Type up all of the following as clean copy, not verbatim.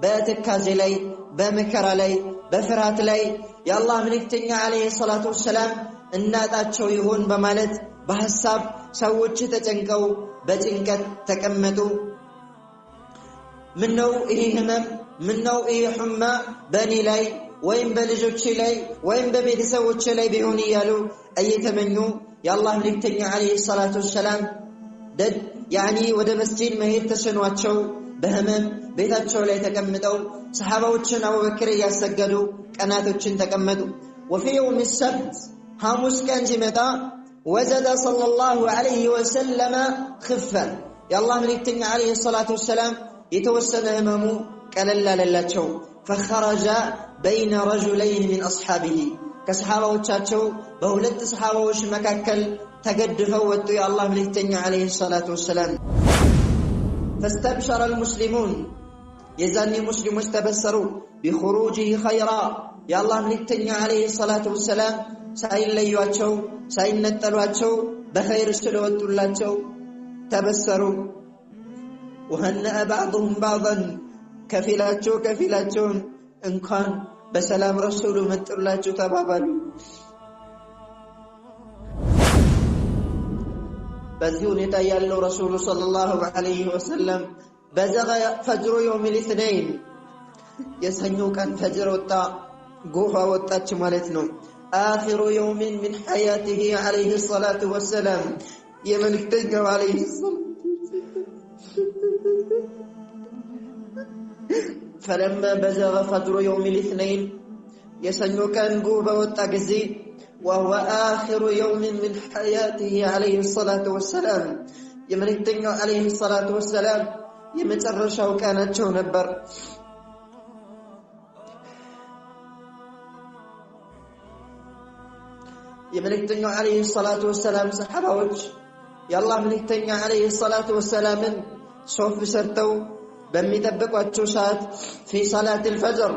በትካዜ ላይ በመከራ ላይ በፍርሃት ላይ የአላህ መልእክተኛ አለይሂ ሰላቱ ወሰላም እናጣቸው ይሆን በማለት በሐሳብ ሰዎች ተጨንቀው በጭንቀት ተቀመጡ። ምነው ይሄ ህመም ምነው ይሄ ሑማ በእኔ ላይ ወይም በልጆቼ ላይ ወይም በቤተሰቦቼ ላይ ቢሆን እያሉ እየተመኙ የአላህ መልእክተኛ አለይሂ ሰላቱ ወሰላም ወደ መስጂድ መሄድ ተስኗቸው በህመም ቤታቸው ላይ ተቀምጠው ሰሃባዎችን አቡበክር እያሰገዱ ቀናቶችን ተቀመጡ። ወፊ የውም ሰብት ሐሙስ ቀን ሲመጣ ወጀደ ሰለላሁ ዐለይሂ ወሰለም ኽፈ የአላህ መልእክተኛ አለይሂ ሰላቱ ወሰላም የተወሰነ ህመሙ ቀለል አለላቸው። ፈኸረጀ በይነ ረጁለይን ሚን አስሓቢሂ ከሰሃባዎቻቸው በሁለት ሰሃባዎች መካከል ተገድፈው ወጡ የአላህ መልእክተኛ አለይሂ ሰላቱ ወሰላም። ፈስተብሸረ አልሙስሊሙን የዛኔ ሙስሊሞች ተበሰሩ ቢኹሩጂሂ ኸይራ የአላህ መልእክተኛ አለይሂ ሰላቱ ወሰላም ሳይለዩአቸው ሳይነጠሏቸው በኸይር ስለወጡላቸው ተበሰሩ። ወሀነአ ባዕዱሁም ባዕደን ከፊላቸውን እንኳን በሰላም ረሱሉ መጡላችሁ ተባባሉ። በዚህ ሁኔታ ያለው ረሱሉ ሰለላሁ ዐለይሂ ወሰለም በዘገ ፈጅሩ የውሚል ኢስነይን የሰኞ ቀን ፈጅር ወጣ ጎፋ ወጣች ማለት ነው። አኺሩ የውሚን ሚን ሐያቲሂ ዐለይሂ ሰላቱ ወሰላም የመልእክተኛው ዐለይሂ فلما بزغ فجر يوم الاثنين يسنو كان غوبا وطا غزي وهو آخر يوم من حياته عليه الصلاة والسلام يملكتنيو عليه الصلاة والسلام يمترشاو كانتشو نبر يملكتنيو عليه الصلاة والسلام صحابوች يالله ملكتنيو عليه الصلاة والسلام صوف سرتو በሚጠብቋቸው ሰዓት في صلاة الفجر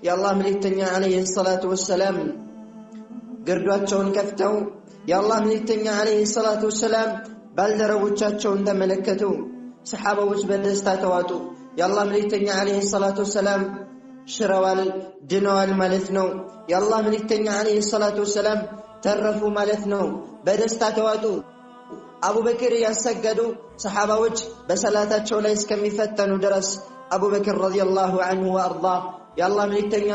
የአላህ መልእክተኛ አለይሂ ሰላቱ ወሰላም ግርዷቸውን ከፍተው የአላህ መልእክተኛ አለይሂ ሰላቱ ወሰላም ባልደረቦቻቸውን ተመለከቱ። ሰሃባዎች በደስታ ተዋጡ። የአላህ መልእክተኛ አለይሂ ሰላቱ ወሰላም ሽረዋል ድነዋል ማለት ነው። የአላህ መልእክተኛ አለይሂ ሰላቱ ወሰላም ተረፉ ማለት ነው። በደስታ ተዋጡ። አቡበክር ያሰገዱ ሰሃባዎች በሰላታቸው ላይ እስከሚፈተኑ ድረስ አቡበክር ረዲየላሁ ዐንሁ ወአርዳ የአላህ መልእክተኛ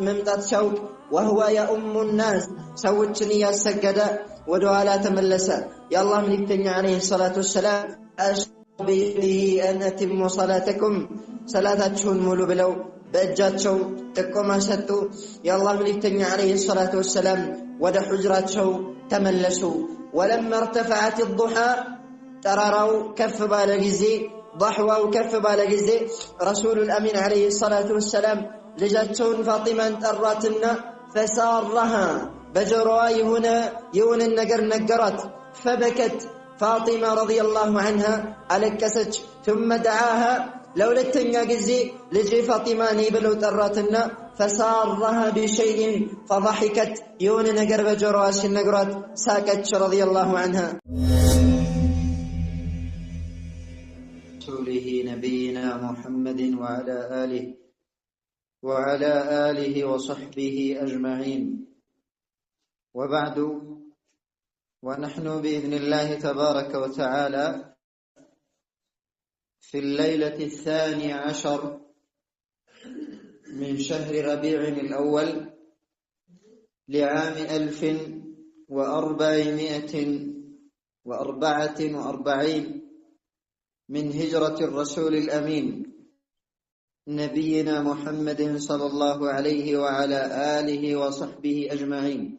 መምጣት ሲያውቅ ወህወ የኡሙ ናስ ሰዎችን ያሰገደ ወደ ኋላ ተመለሰ። የአላህ መልእክተኛ አለይሂ ሰላቱ ወሰላም አሽቢሂ አን አቲሙ ሰላተኩም ሰላታችሁን ሙሉ ብለው በእጃቸው ጥቆማ ሰጡ። የአላህ መልእክተኛ አለይሂ ሰላቱ ወሰላም ወደ ሑጅራቸው ተመለሱ። ولما ارتفعت الضحى تراراو كف بالغزي ضحواو كف بالغزي رسول الأمين عليه الصلاة والسلام لجاتون فاطمة تراتنا فسارها بجروا يهون النقر نقرت فبكت فاطمة رضي الله عنها ألكست ثم دعاها لولا التنيا قزي لجي فاطمة نيبلو تراتنا فسارها بشيء فضحكت يون نقر بجرواش النقرات ساكت رضي الله عنها. رسوله نبينا محمد وعلى آله وصحبه أجمعين وبعد ونحن بإذن الله تبارك وتعالى في الليلة 12 من شهر ربيع الأول لعام 1444 من هجرة الرسول الأمين نبينا محمد صلى الله عليه وعلى آله وصحبه أجمعين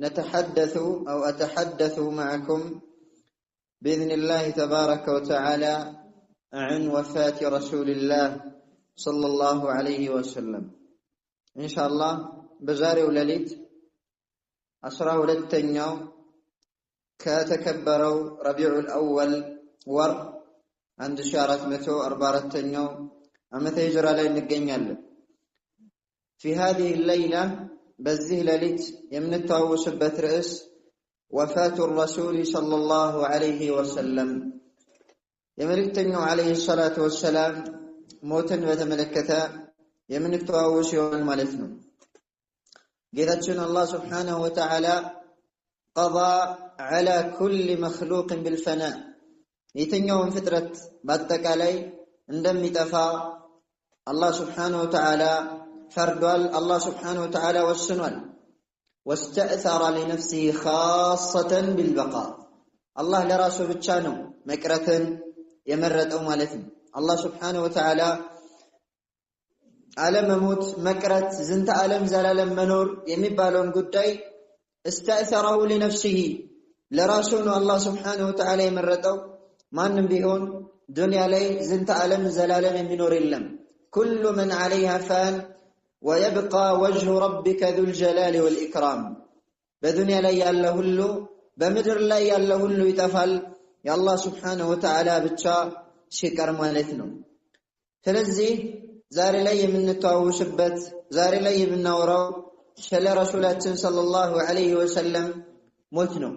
أتحدث معكم بإذن الله تبارك وتعالى عن وفاة رسول الله صلى الله عليه وسلم إن شاء الله بزاري ولليت أسرى ولدتنيو كاتكبروا ربيع الأول ور عند شارة متو أربارتنيو أمتى يجرى لين الجنيال في هذه الليلة بزه لليت يمن التوس بترئس وفاة الرسول صلى الله عليه وسلم የመልእክተኛው አለይሂ ሰላቱ ወሰላም ሞትን በተመለከተ የምንተዋወስ ይሆናል ማለት ነው። ጌታችን አላህ ሱብሓነሁ ወተዓላ قضى على كل مخلوق بالفناء የትኛውም ፍጥረት በአጠቃላይ እንደሚጠፋ አላህ ሱብሓነሁ ወተዓላ ፈርዷል። አላህ ሱብሓነሁ ወተዓላ ወስኗል። واستأثر لنفسه خاصة بالبقاء الله ለራሱ ብቻ ነው መቅረትን የመረጠው ማለት ነው። አላህ ሱብሓነሁ ወተዓላ ዓለመሞት መቅረት ዝንተ ዓለም ዘላለም መኖር የሚባለውን ጉዳይ استأثره لنفسه ለራሱ ነው አላህ ሱብሓነሁ ወተዓላ የመረጠው። ማንም ቢሆን ዱንያ ላይ ዝንተ ዓለም ዘላለም የሚኖር የለም። كل من عليها فان ويبقى وجه ربك ذو الجلال والإكرام በዱንያ ላይ ያለ ሁሉ በምድር ላይ ያለ ሁሉ ይጠፋል የአላህ ሱብሓነሁ ወተዓላ ብቻ ሲቀር ማለት ነው። ስለዚህ ዛሬ ላይ የምንተዋወስበት ዛሬ ላይ የምናወራው ስለ ረሱላችን ሰለላሁ ዐለይሂ ወሰለም ሞት ነው።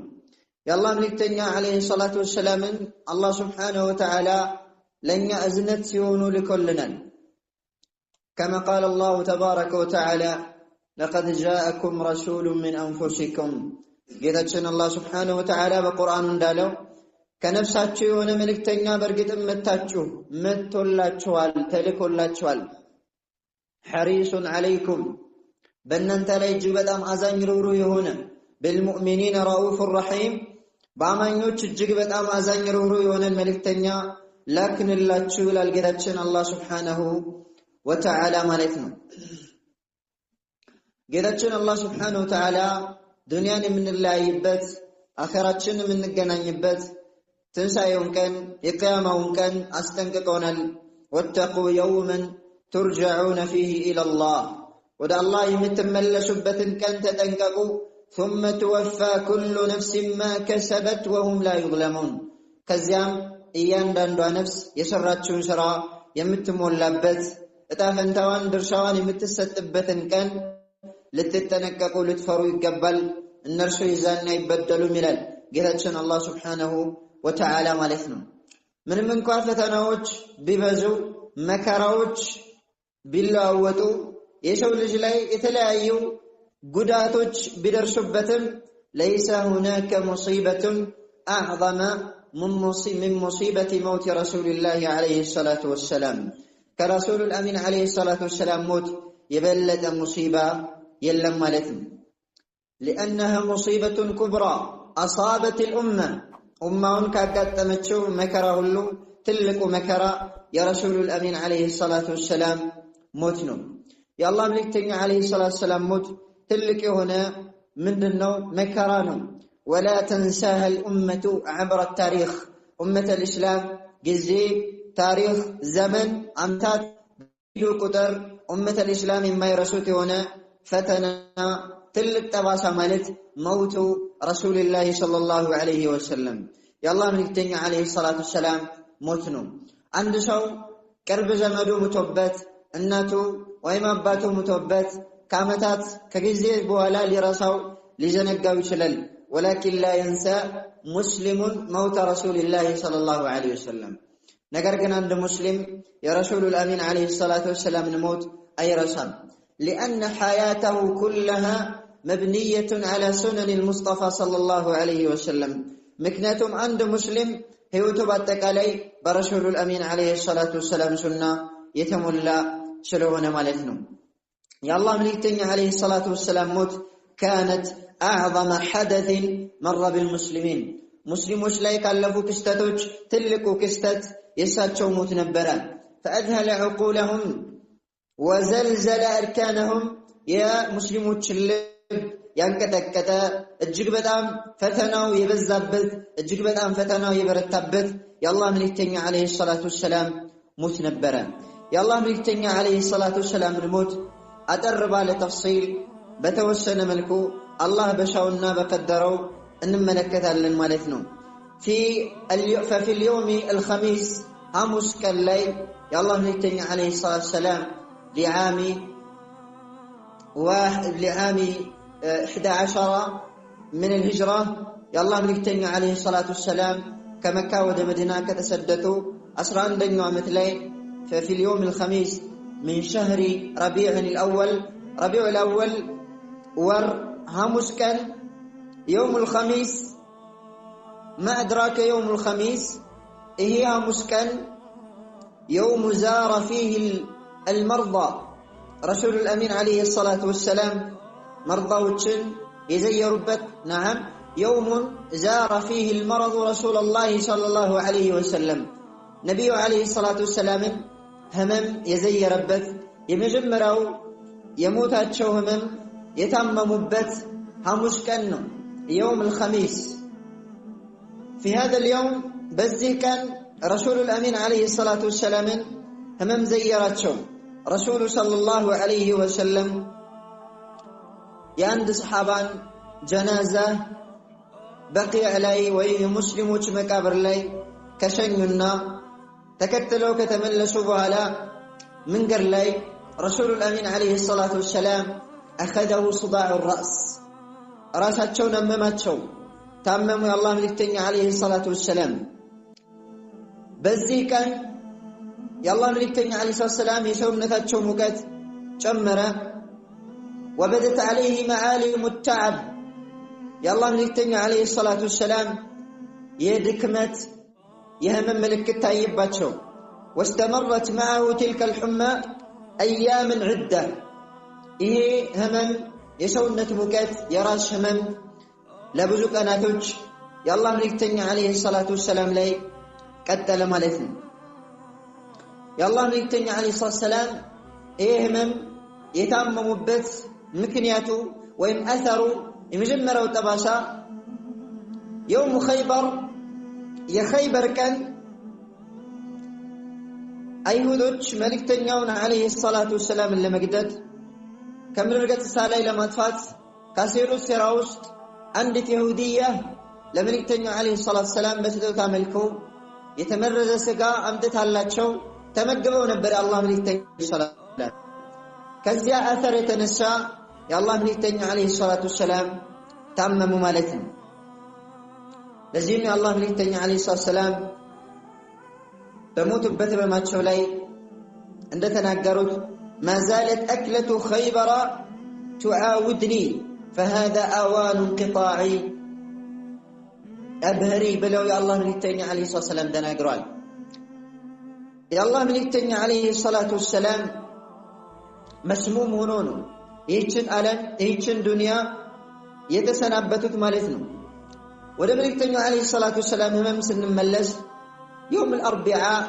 የአላህ መልእክተኛ ዐለይሂ ሰላቱ ወሰላምን አላህ ሱብሓነሁ ወተዓላ ለኛ እዝነት ሲሆኑ ልኮልናል። كما قال الله تبارك وتعالى لقد جاءكم رسول من أنفسكم ጌታችን አላህ ሱብሓነሁ ወተዓላ በቁርአኑ እንዳለው ከነፍሳችሁ የሆነ መልእክተኛ በእርግጥም መጥቶላችኋል ተልኮላችኋል። ሐሪሱን ዐለይኩም በእናንተ ላይ እጅግ በጣም አዛኝ ርኅሩህ የሆነ بالمؤمنين رؤوف رحيم በአማኞች እጅግ በጣም አዛኝ ርኅሩህ የሆነ መልእክተኛ ላክንላችሁ ይላል ጌታችን አላህ ሱብሓነሁ ወተዓላ ማለት ነው። ጌታችን አላህ ሱብሓነሁ ወተዓላ ዱንያን የምንለያይበት አኺራችን የምንገናኝበት ትንሣኤውን ቀን የቂያማውን ቀን አስጠንቅቆናል። ወተቁ የውመን ቱርጀዑነ ፊህ ኢለላህ ወደ አላህ የምትመለሱበትን ቀን ተጠንቀቁ። ثم توفى كل نفس ما كسبت وهم لا يظلمون ከዚያም እያንዳንዷ ነፍስ የሰራችውን ሥራ የምትሞላበት እጣ ፈንታዋን ድርሻዋን የምትሰጥበትን ቀን ልትጠነቀቁ ልትፈሩ ይገባል። እነርሱ ይዛና አይበደሉም ይላል ጌታችን አላህ ሱብሓነሁ ወተዓላ ማለት ነው። ምንም እንኳን ፈተናዎች ቢበዙ መከራዎች ቢለዋወጡ የሰው ልጅ ላይ የተለያዩ ጉዳቶች ቢደርሱበትም ليس هناك مصيبة أعظم من مصيبة موت رسول الله عليه الصلاة والسلام كرسول الأمين عليه الصلاة والسلام موت يبلد مصيبة يلم مالتم لأنها مصيبة كبرى أصابت الأمة أمة كاكات تمتشو مكره اللو تلك مكرا يا رسول الأمين عليه الصلاة والسلام موتنو يا الله ملكتني عليه الصلاة والسلام موت تلك هنا من النوم مكرانو ولا تنساها الأمة عبر التاريخ أمة الإسلام جزي تاريخ زمن أمتات بيو قدر أمة الإسلام ما يرسوت هنا فتنا تلك تباسا مالت موت رسول الله صلى الله عليه وسلم يا الله ملكتني عليه الصلاة والسلام موتنو عند سو قرب زمدو متوبت الناتو وإما باتو متوبت كامتات كجزي بولا لرساو لزنقاو يشلل ولكن لا ينسى مسلم موت رسول الله صلى الله عليه وسلم ነገር ግን አንድ ሙስሊም የረሱሉል አሚን አለይሂ ሰላቱ ወሰላም ሞት አይረሳም። لأن حياته كلها مبنية على سنن المصطفى صلى الله عليه وسلم ምክንያቱም አንድ ሙስሊም ህይወቱ በአጠቃላይ በረሱሉል አሚን አለይሂ ሰላቱ ወሰላም ሱና የተሞላ ስለሆነ ማለት ነው። የአላህ መልእክተኛ አለይሂ ሰላቱ ወሰላም ሞት كانت أعظم حدث مر بالمسلمين مسلموች ላይ ካለፉ ክስተቶች ትልቁ ክስተት የሳቸው ሞት ነበረ። فأذهل عقولهم وزلزل أركانهم يا مسلموች ልብ ያንቀጠቀጠ እጅግ በጣም ፈተናው የበዛበት እጅግ በጣም ፈተናው የበረታበት የአላህ መልእክተኛ አለይሂ ሰላቱ ወሰላም ሞት ነበረ። የአላህ መልእክተኛ አለይሂ ሰላቱ ወሰላም ሞት አጠር ባለ ተፍሲል በተወሰነ መልኩ አላህ በሻውና በቀደረው እንመለከታለን ማለት ነው። ففي اليوم الخميس ሐሙስ ቀን ላይ የአላህ መልእክተኛ አለይሂ ሰላቱ ወሰላም لعام 11 من الهجرة يا الله ملكتني عليه الصلاة والسلام ከመካ ወደ መዲና ከተሰደቱ 11ኛው ዓመት ላይ ففي اليوم الخميس من شهر ربيع الأول ور ሐሙስ ቀን يوم الخميس ما أدراك يوم الخميس إيه ሐሙስ ቀን يوم زار فيه المرضى رسول الأمين عليه الصلاة والسلام مرضى يزيربت نعم يوم زار فيه المرض رسول الله صلى الله عليه وسلم نبي عليه الصلاة والسلام همم يزيربت يمجمروا يموتاتشو همم يتممبت ሐሙስ ቀን ነው يوم الخميس في هذا اليوم በዚህ ቀን رسول الأمين عليه الصلاة والسلام همم زيراتشو رسول صلى الله عليه وسلم የአንድ ሰሃባን ጀናዛ በቂዕ ላይ ወይ ሙስሊሞች መቃብር ላይ ከሸኙና ተከትለው ከተመለሱ በኋላ መንገድ ላይ رسول الأمين عليه الصلاة والسلام أخذه صداع الرأس ራሳቸውን አመማቸው ታመሙ የአላህ መልእክተኛ عليه الصلاة والسلام በዚህ ቀን የአላህ መልእክተኛ عليه الصلاة والسلام የሰውነታቸው ሙቀት ጨመረ وبدت عليه معالم التعب يا الله ملكتني عليه الصلاة والسلام يدكمت يهمم ملكت تايباتشو واستمرت معه تلك الحمى أيام عدة إيه همم يسونة مكات يراش همم لابزوك أناتوج يا الله ملكتني عليه الصلاة والسلام لي قتل مالثن يا الله ملكتني عليه الصلاة والسلام إيه همم يتاممبت ምክንያቱ ወይም አثሩ የመጀመሪያው ጠባሳ يوم خيبر የኸይበር ቀን አይሁዶች መልእክተኛውን عليه الصلاة والسلام ለመግደል ከምድረ ገጽ ላይ ለማጥፋት ካሴሩት ሴራ ውስጥ አንዲት ይሁዲያ ለመልእክተኛው عليه الصلاة والسلام በስጦታ መልኩ የተመረዘ ስጋ አምጥታላቸው ተመግበው ነበር የአላህ መልእክተኛ ሰለላሁ ዐለይሂ ወሰለም ከዚያ አثር የተነሳ የአላህ መልእክተኛ عليه الصلاة والسلام ታመሙ ማለት ነው ለዚህም የአላህ መልእክተኛ عليه الصلاة والسلام በሞቱበት በማቸው ላይ እንደተናገሩት ما زالت أكلة خيبر تعاودني فهذا أوان انقطاع أبهري بلو يا الله መልእክተኛ عليه الصلاة والسلام ተናግሯል የአላህ መልእክተኛ عليه الصلاة والسلام መስሙም ሆኖ ነው ይህችን ዓለም ይህችን ዱንያ የተሰናበቱት ማለት ነው ወደ መልእክተኛው عليه الصلاة والسلام ህመም ስንመለስ يوم الأربعاء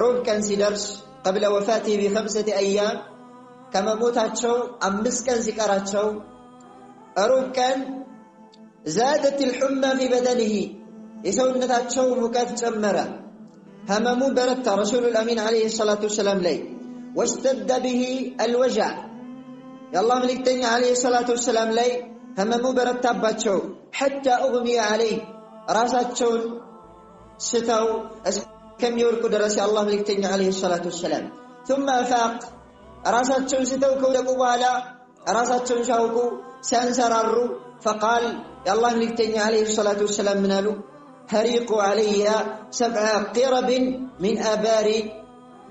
ሮብ ቀን ሲደርስ قبل وفاته ب5 أيام كما موتاتشو 5 ቀን ሲቀራቸው ሮብ ቀን زادت الحمى في بدنه የሰውነታቸው ሙቀት ጨመረ ህመሙ በረታ رسول الأمين عليه الصلاة والسلام ላይ واشتد به الوجع يا الله ملكتني عليه الصلاة والسلام لي هممو برتاباتشو حتى أغمي عليه راساتشون ستو كم يوركو درس يا الله ملكتني عليه الصلاة والسلام ثم أفاق راساتشون ستو كودكو بالا راساتشون شاوكو سانسرارو فقال يا الله ملكتني عليه الصلاة والسلام منالو هريقوا علي 7 قرب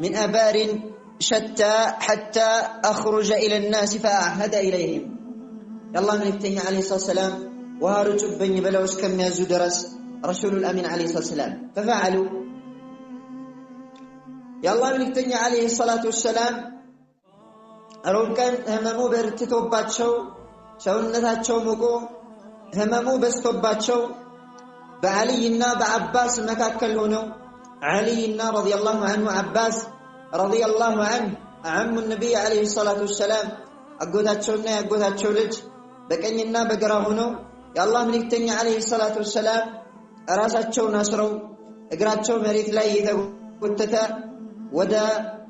من أبار شتى حتى أخرج إلى الناس فأعهد إليهم يا الله ملكتني عليه الصلاة والسلام وهارج بني بلوس كم يزو درس رسول الأمين عليه الصلاة والسلام ففعلوا يا الله ملكتني عليه الصلاة والسلام أرون كان هممو برتتوباتشو شونتاتشو مكو هممو بستوباتشو بعلينا بعباس مكاكلونو علينا رضي الله عنه عباس رضي الله عنه عم النبي عليه الصلاة والسلام أقوداتشونا أقوداتشو لج بكنينا بقراهنو يا الله ملكتني عليه الصلاة والسلام راساتشو ناسرو اقراتشو مريث لا يتغوتتا ودا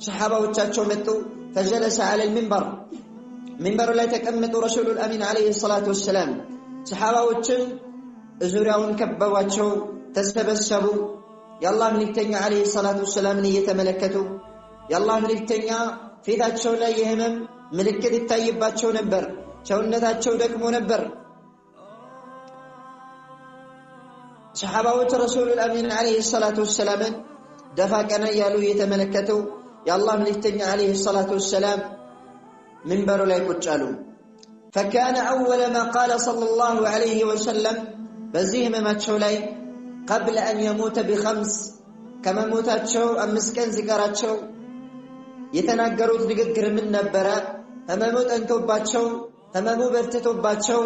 صحابة وتشاتشو متو فجلس على المنبر منبر لا يتكمت رسول الأمين عليه الصلاة والسلام صحابة وتشن زوريون كبواتشو تسبسبوا يا الله ملكتني عليه الصلاة والسلام يتملكتوا يا الله ملكتني ፊታቸው ላይ የህመም ምልክት ይታይባቸው ነበር ሰውነታቸው ደክሞ ነበር ሰሐባዎች ረሱሉል አሚን አለይሂ ሰላቱ ወሰላም ደፋ ቀና ያሉ የተመለከተው የአላህ መልእክተኛ አለይሂ ሰላቱ ወሰላም منبر ላይ ቁጭ አሉ። فكان اول ما قال صلى الله عليه وسلم በዚህ ህመማቸው ላይ قبل ان يموت بخمس ከመሞታቸው 5 ቀን ሲቀራቸው የተናገሩት ንግግር ምን ነበር? ህመሙ ጠንቶባቸው ህመሙ በርትቶባቸው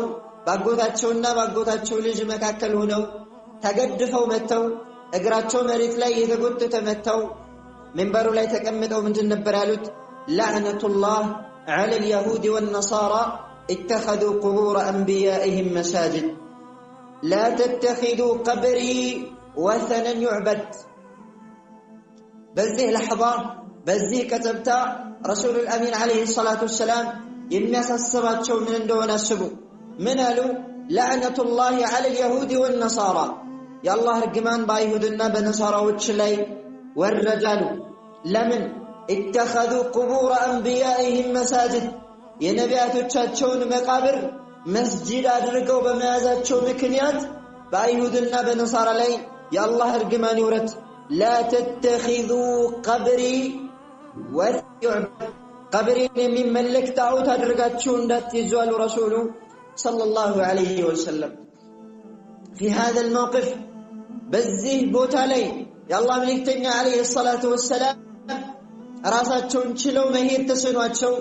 ባጎታቸውና ባጎታቸው ልጅ መካከል ሆነው ተገድፈው መተው እግራቸው መሬት ላይ የተጎተተ መተው منبر ላይ ተቀምጠው ምንድን ነበር ያሉት? لعنة الله على اليهود والنصارى اتخذوا قبور أنبيائهم مساجد لا تتخذوا قبري وثنا يعبد. በዚህ لحظة በዚህ ከተብታ ረሱሉል አሚን አለይሂ ሰላቱ ወሰላም የሚያሳስባቸው ምን እንደሆነ አስቡ። ምን አሉ? لعنة الله على اليهود والنصارى የአላህ ርግማን በአይሁድና በነሳራዎች ላይ ወረጃሉ። ለምን? اتخذوا قبور أنبيائهم مساجد የነቢያቶቻቸውን መቃብር መስጂድ አድርገው በመያዛቸው ምክንያት በአይሁድና በነሳራ ላይ የአላህ ርግማን ይውረድ። لا تتخذوا قبري وثيعبد قبرين የሚመለክ ጣዖት አድርጋችሁ እንዳትይዙ አሉ ረሱሉ ሰለላሁ ዐለይሂ ወሰለም። في هذا الموقف በዚህ ቦታ ላይ የአላህ መልእክተኛ አለይሂ ሰላቱ ወሰላም ራሳቸውን ችለው መሄድ ተስኗቸው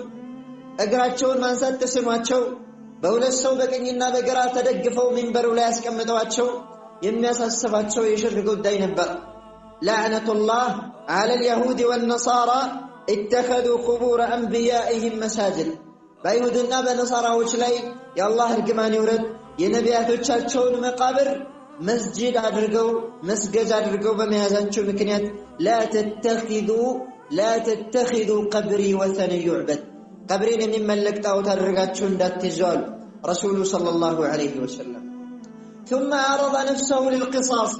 እግራቸውን ማንሳት ተስኗቸው በሁለት ሰው በቀኝና በግራ ተደግፈው منبሩ ላይ ያስቀምጠዋቸው የሚያሳስባቸው የሽርክ ጉዳይ ነበር። لعنة الله على اليهود والنصارى اتخذوا قبور أنبيائهم مساجد በይሁድና በነሳራዎች ላይ የአላህ ርግማን ይውረድ የነቢያቶቻቸውን መቃብር መስጂድ አድርገው መስገጃ አድርገው በመያዛቸው ምክንያት لا تتخذوا قبري وثنا يعبد قبرين የሚመለክ ጣዖት አድርጋችሁ እንዳትይዙ አሉ ረሱሉ ሰለላሁ ዐለይሂ ወሰለም። ثم عرض نفسه للقصاص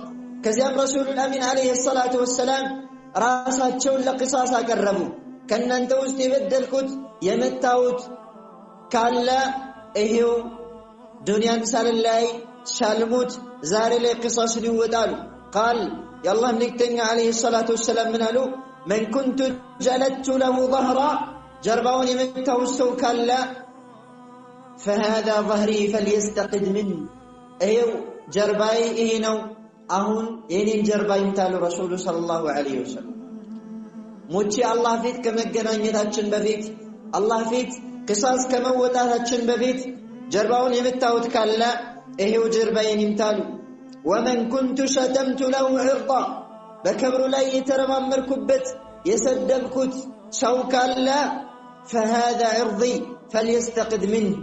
ከዚያም ረሱሉል አሚን አለይሂ ሰላቱ ወሰላም ራሳቸውን ለቅሳስ አቀረቡ። ከእናንተ ውስጥ የበደልኩት የመታሁት ካለ ይሄው ዱንያን ሳልላይ ሻልሙት ዛሬ ላይ ቅሳስን ይወጣሉ። ቃል የአላህ መልእክተኛ አለይሂ ሰላቱ ወሰላም ምን አሉ? من كنت جلدت له ظهرا ጀርባውን የመታሁት ሰው ካለ فهذا ظهري فليستقد منه ይሄው ጀርባዬ ይሄ ነው አሁን የኔን ጀርባ ይምታሉ ረሱሉ ሰለላሁ ዐለይሂ ወሰለም። ሞቼ አላህ ፊት ከመገናኘታችን በፊት አላህ ፊት ቅሳስ ከመወጣታችን በፊት ጀርባውን የመታሁት ካለ ይሄው ጀርባዬን ይምታሉ። ومن كنت شتمت له عرضا በክብሩ ላይ የተረማመርኩበት የሰደብኩት ሰው ካለ فهذا عرضي فليستقد منه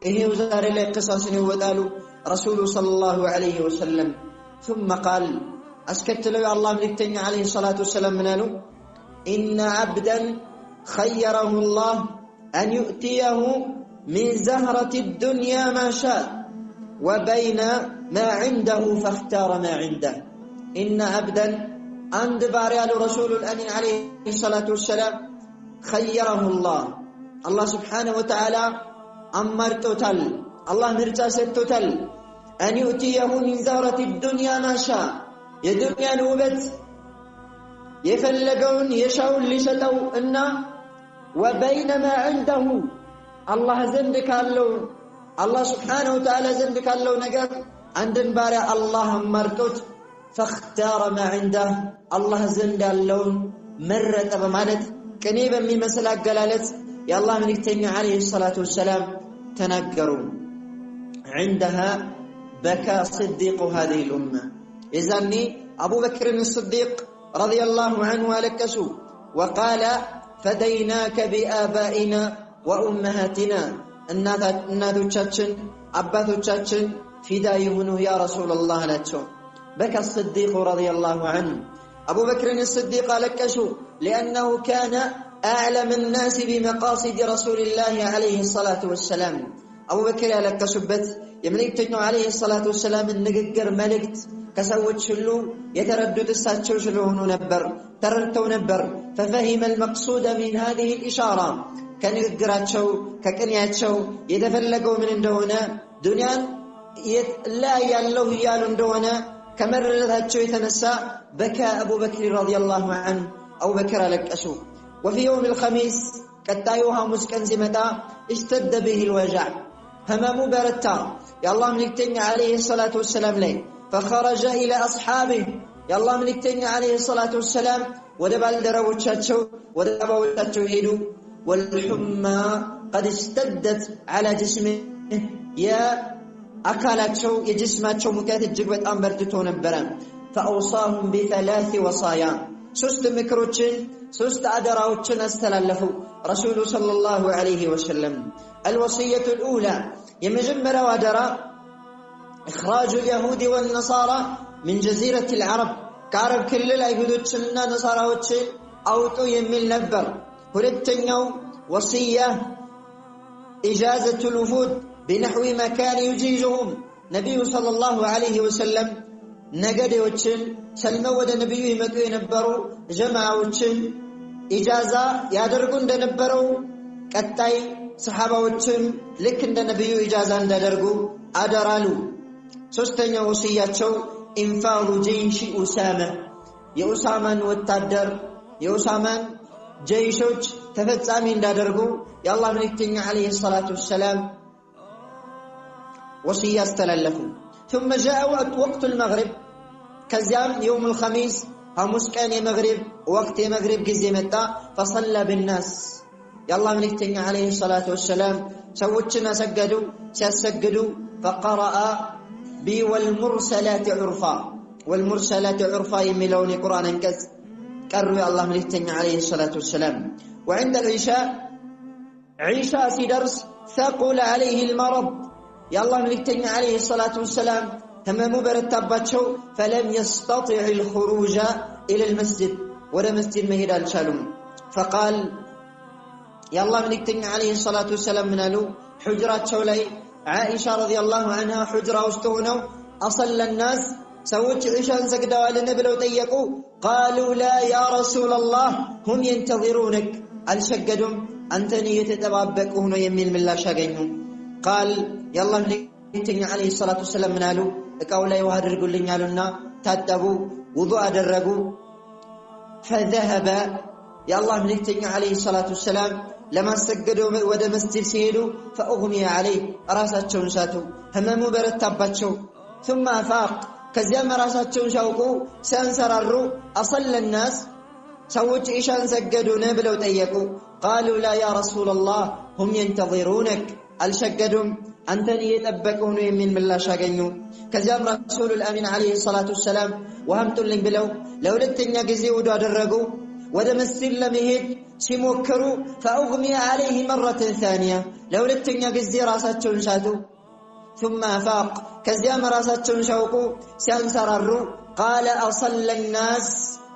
ይሄው ዛሬ ላይ ቅሳስን ይወጣሉ ረሱሉ ሰለላሁ ዐለይሂ ወሰለም። ثم قال አስከትለው የአላህ መልእክተኛ አለይሂ ሰላቱ ወሰላም ምን አሉ? إن عبدا خيره الله أن يؤتيه من زهرة الدنيا ما شاء وبين ما عنده فاختار ما عنده. إن عبدا عند باريال رسول الأمين عليه الصلاة والسلام خيره الله سبحانه وتعالى أمر توتل الله مرجع ستوتل أن يؤتيه من زهرة الدنيا ما شاء የዱንያን ውበት የፈለገውን የሻውን ሊሰጠው እና وبين ما عنده አላህ ዘንድ ካለው አላህ Subhanahu Wa Ta'ala ዘንድ ካለው ነገር አንድን ባሪያ አላህ መርጦት فاختار ما عنده አላህ ዘንድ ያለውን መረጠ በማለት ቅኔ በሚመስል አገላለጽ የአላህ መልእክተኛ አለይሂ ሰላቱ ወሰላም ተናገሩ። عندها بكى صديق هذه الأمة إذن أبو بكر الصديق رضي الله عنه ألكسوا وقال فديناك بآبائنا وأمهاتنا እናቶቻችን አባቶቻችን ፊዳ ይሁኑ يا رسول الله አላቸው። بكى الصديق رضي الله عنه أبو بكر الصديق ألكسوا لأنه كان أعلم الناس بمقاصد رسول الله عليه الصلاة والسلام. أبو بكر ألكسوا የመልእክተኛው አለይሂ ሰላቱ ወሰላም ንግግር መልእክት ከሰዎች ሁሉ የተረዱት እሳቸው ስለሆኑ ነበር ተረድተው ነበር። ففهم المقصود من هذه الإشارة ከንግግራቸው ከቅኔያቸው የተፈለገው ምን እንደሆነ ዱንያን لا ያለው ይያሉ እንደሆነ ከመረዳታቸው የተነሳ بكى أبو بكر رضي الله عنه أبو بكر አለቀሱ وفي يوم الخميس ቀጣዩ ሐሙስ ቀን ሲመጣ اشتد به الوجع همሙ በረታ የአላህ መልእክተኛ عليه الصلاة والسلام ላይ فخرج إلى أصحابه የአላህ መልእክተኛ عليه الصلاة والسلام ወደ ባልደረቦቻቸው ወደ አባዎቻቸው ሄዱ والحمى قد اشتدت على جسمه يا አካላቸው የጅስማቸው ሙቀት እጅግ በጣም በርትቶ ነበር فأوصاهم بثلاث وصايا ሶስት ምክሮችን ሶስት አደራዎችን አስተላለፉ ረሱሉ ሰለላሁ ዐለይሂ ወሰለም الوصية الأولى የመጀመሪያው አደራ إخراج اليهود والنصارى من جزيرة العرب ከአረብ ክልል አይሁዶችንና ነሳራዎችን አውጡ የሚል ነበር ሁለተኛው وصية إجازة الوفود بنحو مكان يجيزهم نبي صلى الله عليه وسلم ነገዴዎችን ሰልመው ወደ ነብዩ ይመጡ የነበሩ ጀማዓዎችን ኢጃዛ ያደርጉ እንደነበረው ቀጣይ ሰሃባዎችን ልክ እንደ ነብዩ ኢጃዛ እንዳደርጉ አደራሉ ሶስተኛው ወሲያቸው ኢንፋሩ ጀይሽ ኡሳማ የኡሳማን ወታደር የኡሳማን ጀይሾች ተፈጻሚ እንዳደርጉ የአላህ መልእክተኛ አለይሂ ሰላቱ ወሰለም وصية استلالفوا ثم جاء وقت المغرب كزيام يوم الخميس همس كان يمغرب وقت يمغرب جزي متى فصلى بالناس يالله ملكتنا عليه الصلاة والسلام سوتنا سجدوا فقرأ بي والمرسلات عرفا والمرسلات عرفا يملون قرآن كز قروا يا الله ملكتنا عليه الصلاة والسلام وعند العشاء عيشى في درس ثقل عليه المرض يا الله ملكتنا عليه الصلاة والسلام هممو برتاباتشو فلم يستطع الخروج إلى المسجد ولا مسجد مهيد الشالوم فقال يا الله ملكتنا عليه الصلاة والسلام منالو حجرات شولي عائشة رضي الله عنها حجرة وستونو أصلى الناس سوت عشان سجدوا على النبي لو تيقوا قالوا لا يا رسول الله هم ينتظرونك الشقدهم أنتني يتتبابكون يمين من الله شاقينهم قال يا الله ملكتنا عليه الصلاة والسلام منالو እቃው ላይ ውሃ አድርጉልኝ አሉና ታጠቡ ውዱእ አደረጉ فذهب يا الله ملكتنا عليه الصلاة والسلام لما سجدوا ወደ መስጂድ ሲሄዱ فأغمي عليه ራሳቸውን ሳቱ ህመሙ በረታባቸው ثم أفاق ከዚያም ራሳቸውን ሻውቁ ሲያንሰራሩ أصلى الناس ሰዎች ኢሻን ሰገዱን ብለው ጠየቁ قالوا لا يا رسول الله هم ينتظرونك አልሸገዱም አንተን እየጠበቁ ነው የሚል ምላሽ አገኙ ከዚያም ረሱሉል አሚን አለይሂ ሰላቱ ወሰለም ወሃምጡልኝ ብለው ለሁለተኛ ጊዜ ውዱ አደረጉ ወደ መስጂድ ለመሄድ ሲሞክሩ فأغمي عليه مرة ثانية ለሁለተኛ ጊዜ ራሳቸውን ሳቱ ثم أفاق ከዚያም ራሳቸውን ሻውቁ ሲያንሰራሩ قال أصلى الناس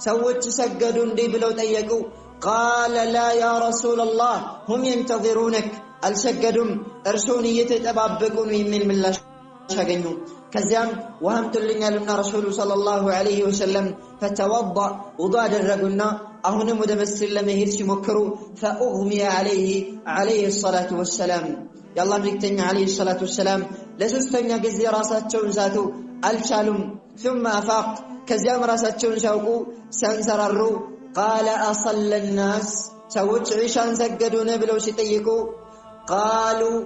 ሰዎች ሰገዱ እንዴ ብለው ጠየቁ قال لا يا رسول الله هم ينتظرونك አልሰገዱም እርሱን እየተጠባበቁ ነው የሚል ምላሽ አገኙ ከዚያም ወሃምጡልኝ አሉና ረሱሉ ሰለላሁ ዐለይሂ ወሰለም فتوضأ ውዱእ አደረጉና አሁንም ወደ መስጂድ ለመሄድ ሲሞክሩ فأغمي عليه الصلاة والسلام የአላህ መልእክተኛ عليه الصلاة والسلام ለሶስተኛ ጊዜ ራሳቸውን ሳቱ አልቻሉም ثم أفاق ከዚያም ራሳቸውን ሻውቁ ሲያንሰራሩ قال أصلى الناس ሰዎች ዒሻን ሰገዱን ብለው ሲጠይቁ قالوا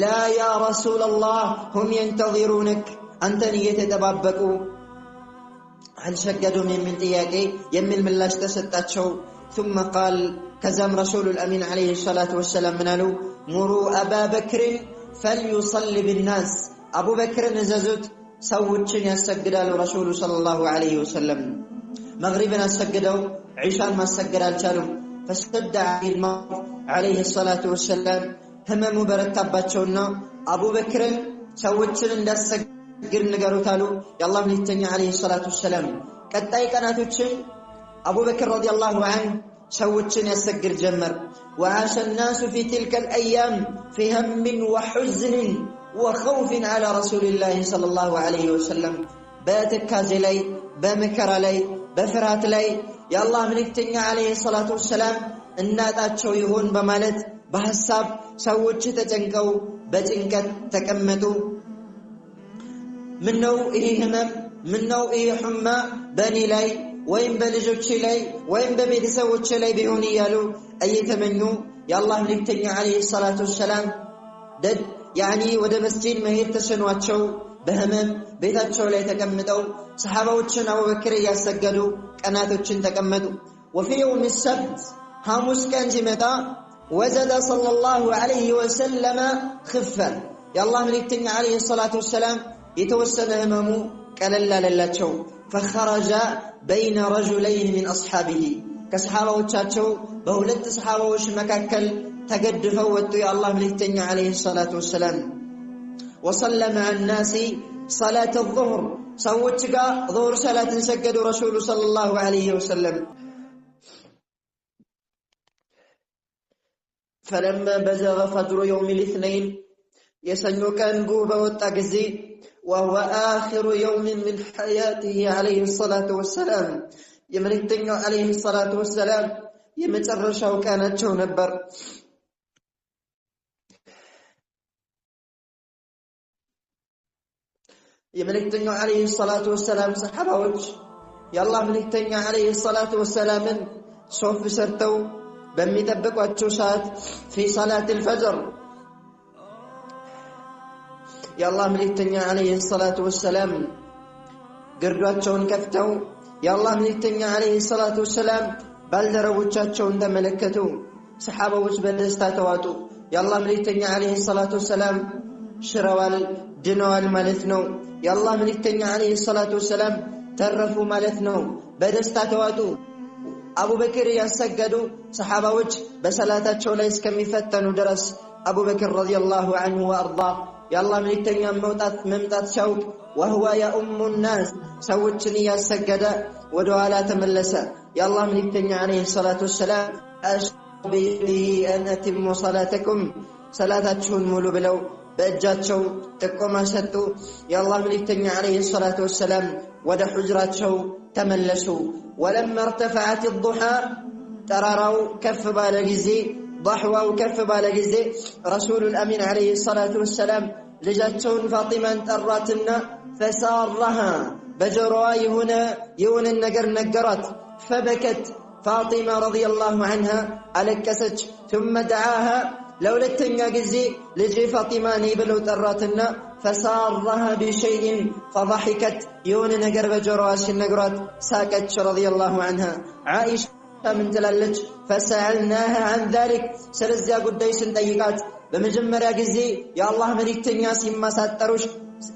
لا يا رسول الله هم ينتظرونك أنتن يتتبابكوا هل شقدوا من طياقي يمل من لاش تستاتشو ثم قال كزم رسول الأمين عليه الصلاة والسلام منالو مروا أبا بكر فليصلي بالناس أبو بكر نززت سوتشن يسجدوا رسول صلى الله عليه وسلم مغربنا سجدوا عشان ما سجد الشالم فسد عليه الصلاة والسلام همم በረታባቸውና አቡበክርን ሰዎችን እንዳሰግድ ንገሩታሉ የአላህ መልእክተኛ አለይሂ ሰላቱ ወሰለም ቀጣይ ቀናቶችን አቡበክር ረዲየላሁ ዐንሁ ሰዎችን ያሰግድ ጀመር وعاش الناس في تلك الأيام في هم وحزن وخوف على رسول الله صلى الله عليه وسلم በትካዜ ላይ በመከራ ላይ በፍርሃት ላይ የአላህ መልእክተኛ አለይሂ ሰላቱ ወሰለም እናጣቸው ይሆን በማለት በሐሳብ ሰዎች ተጨንቀው በጭንቀት ተቀመጡ ምነው ይሄ ህመም ምነው ይሄ ሑማ በእኔ ላይ ወይም በልጆቼ ላይ ወይም በቤተሰቦቼ ላይ ቢሆን እያሉ እየተመኙ የአላህ መልእክተኛ ዓለይሂ ሰላቱ ወሰላም ወደ መስጂድ መሄድ ተስኗቸው በህመም ቤታቸው ላይ ተቀምጠው ሰሃባዎችን አቡበክር እያሰገዱ ቀናቶችን ተቀመጡ። وفي يوم السبت ሐሙስ ቀን ሲመጣ وجد صلى الله عليه وسلم خفة የአላህ መልእክተኛ ዓለይሂ ሰላቱ ወሰላም የተወሰነ ህመሙ ቀለል አለላቸው። فخرج بين رجلين من أصحابه ከሰሃባዎቻቸው በሁለት ሰሃባዎች መካከል ተገድፈው ወጡ የአላህ መልእክተኛ ዓለይሂ ሰላቱ ወሰላም። وصلى مع الناس صلاة الظهر ሰዎች ጋር ዙህር ሰላትን ሰገዱ ረሱሉ ሰለላሁ ዐለይሂ ወሰለም። فلما بزغ فجر يوم الاثنين የሰኞ ቀን ጉህ በወጣ ጊዜ وهو آخر يوم من حياته عليه الصلاة والسلام የመልእክተኛው عليه الصلاة والسلام የመጨረሻው ቀናቸው ነበር። የመልእክተኛው عليه الصلاة والسلام ሰሃባዎች የአላህ መልእክተኛ عليه الصلاة والسلام ሶፍ ሰርተው በሚጠብቋቸው ሰዓት في صلاة الفجر የአላህ መልእክተኛ عليه الصلاة والسلام ግርዷቸውን ከፍተው የአላህ መልእክተኛ عليه الصلاة والسلام ባልደረቦቻቸውን ተመለከቱ። ሰሃባዎች በደስታ ተዋጡ። የአላህ መልእክተኛ عليه الصلاة والسلام ሽረዋል ድነዋል ማለት ነው። የአላህ መልእክተኛ عليه الصلاة والسلام ተረፉ ማለት ነው። በደስታ ተዋጡ። አቡበክር ያሰገዱ ሰሃባዎች በሰላታቸው ላይ እስከሚፈተኑ ድረስ አቡበክር ረዲየላሁ ዐንሁ ወአርዳ የአላህ መልእክተኛ መምጣት ሲያውቅ وهو يؤم الناس ሰዎችን ያሰገደ ወደ ኋላ ተመለሰ። የአላህ መልእክተኛ عليه الصلاة والسلام أشبه أن أتم صلاتكم ሰላታችሁን ሙሉ ብለው በእጃቸው ጥቆማ ሰጡ። የአላህ መልእክተኛ عليه الصلاة والسلام ወደ ሑጅራቸው ተመለሱ። ولما ارتفعت الضحى ተራራው ከፍ ባለ ጊዜ ضحዋው ከፍ ባለ ጊዜ ረሱሉል አሚን عليه الصلاة والسلام ልጃቸውን ፋጢማን ጠራትና فسارها በጆሮዋ የሆነ ነገር ነገራት። فبكت فاطمة رضي الله عنها አለቀሰች። ثم دعاها ለሁለተኛ ጊዜ ልጄ ፋጢማ ነይ ብለው ጠራትና فسارها بشيء فضحكت የሆነ ነገር በጆሮዋ ሲነግሯት ሳቀች رضي الله عنها። عائشة من تلالج فسألناها عن ذلك ስለዚያ ጉዳይ ስንጠይቃት በመጀመሪያ ጊዜ የአላህ መልእክተኛ ሲመሳጠሩሽ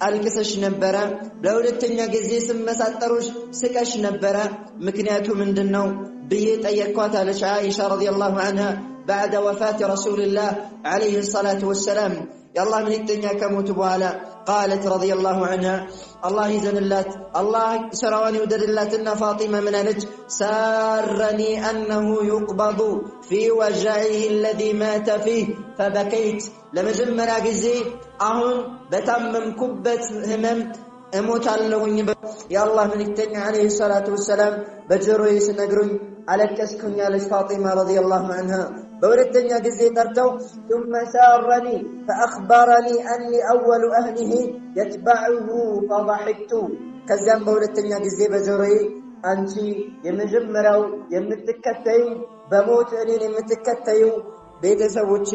አልቅሰሽ ነበረ፣ ለሁለተኛ ጊዜ ሲመሳጠሩሽ ስቀሽ ነበረ፣ ምክንያቱ ምንድነው ብዬ ጠየቅኳት አለች عائشة رضي الله عنها بعد وفاة رسول الله عليه الصلاة والسلام يالله من الدنيا كموت بوالا. قالت رضي الله عنها الله يزن اللات الله سرواني ودد اللاتنا فاطمة من ألج سارني أنه يقبض في وجعه الذي مات فيه فبكيت لما جمنا قزي أهون بتمم كبة همم أموت اللهن يا الله من الدنيا عليه الصلاة والسلام بجروي سنقرن على الكسكن يا فاطمة رضي الله عنها بولدتني قزي ترتو ثم سارني فأخبرني أني أول أهله يتبعه فضحكت كذا بولدتني قزي بجروي أنتي يمجمرو يمتكتي بموت أنين يمتكتيو ቤተሰቦቼ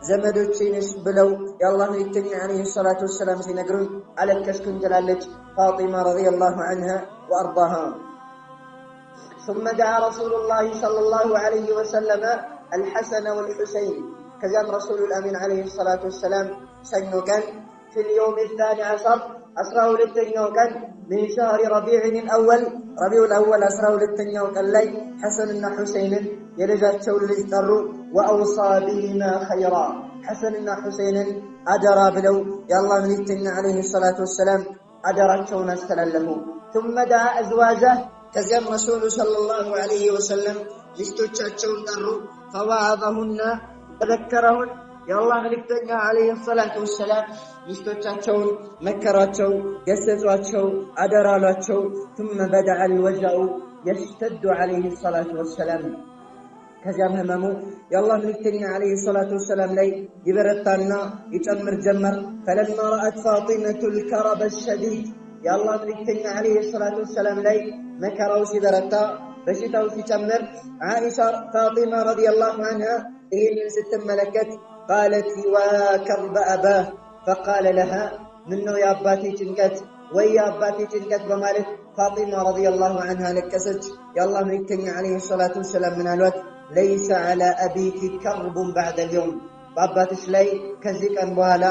ዘመዶቼ ነሽ ብለው የአላህ መልእክተኛ عليه الصلاة والسلام ሲነግሩኝ አለቀስኩኝ ትላለች ፋጢማ رضي الله عنها وأرضاها. ثم دعا رسول الله صلى الله عليه وسلم الحسن والحسين كذا رسول الأمين عليه الصلاة والسلام سنو كان في اليوم الثاني عشر أسراه للتنيو كان من شهر ربيع الأول ربيع الأول أسراه للتنيو كان لي حسن حسين يرجع تولي للترو وأوصى بهما خيرا. حسن حسين أدرى بلو يا الله من التنيو عليه الصلاة والسلام أدرى تشون استلله. ثم دعا أزواجه كزم رسول صلى الله عليه وسلم لستوچاچون ترو فوعظهن تذكرهن يا الله ملكتنا عليه الصلاة والسلام لستوچاچون مكراچو ገሰጿቸው አደራላቸው. ثم بدأ الوجع يشتد عليه الصلاة والسلام ከዚያም ህመሙ የአላህ መልእክተኛ ዓለይሂ ሰላቱ ወሰላም ላይ ይበረታና ይጨምር ጀመር። ፈለማ ረአት ፋጢመቱል ከረበ ሸዲድ የአላህ መልእክተኛ ዓለይሂ ሰላቱ ወሰላም ላይ መከራው ሲበረታ በሽታው ሲጨምር ዓኢሻ ፋጢማ ረዲየላሁ ዐንሃ ይህንን ስትመለከት ቃለት ወከርበ አባህ ፈቃለ ለሃ ምነው የአባቴ ጭንቀት ወይ የአባቴ ጭንቀት በማለት ፋጢማ ረዲየላሁ ዐንሃ ለቀሰች። የአላህ መልእክተኛ ዓለይሂ ሰላቱ ወሰላም ምን አሏት? ለይሰ ዐላ አቢኪ ከርቡን በዕደል የውም በአባትሽ ላይ ከዚህ ቀን በኋላ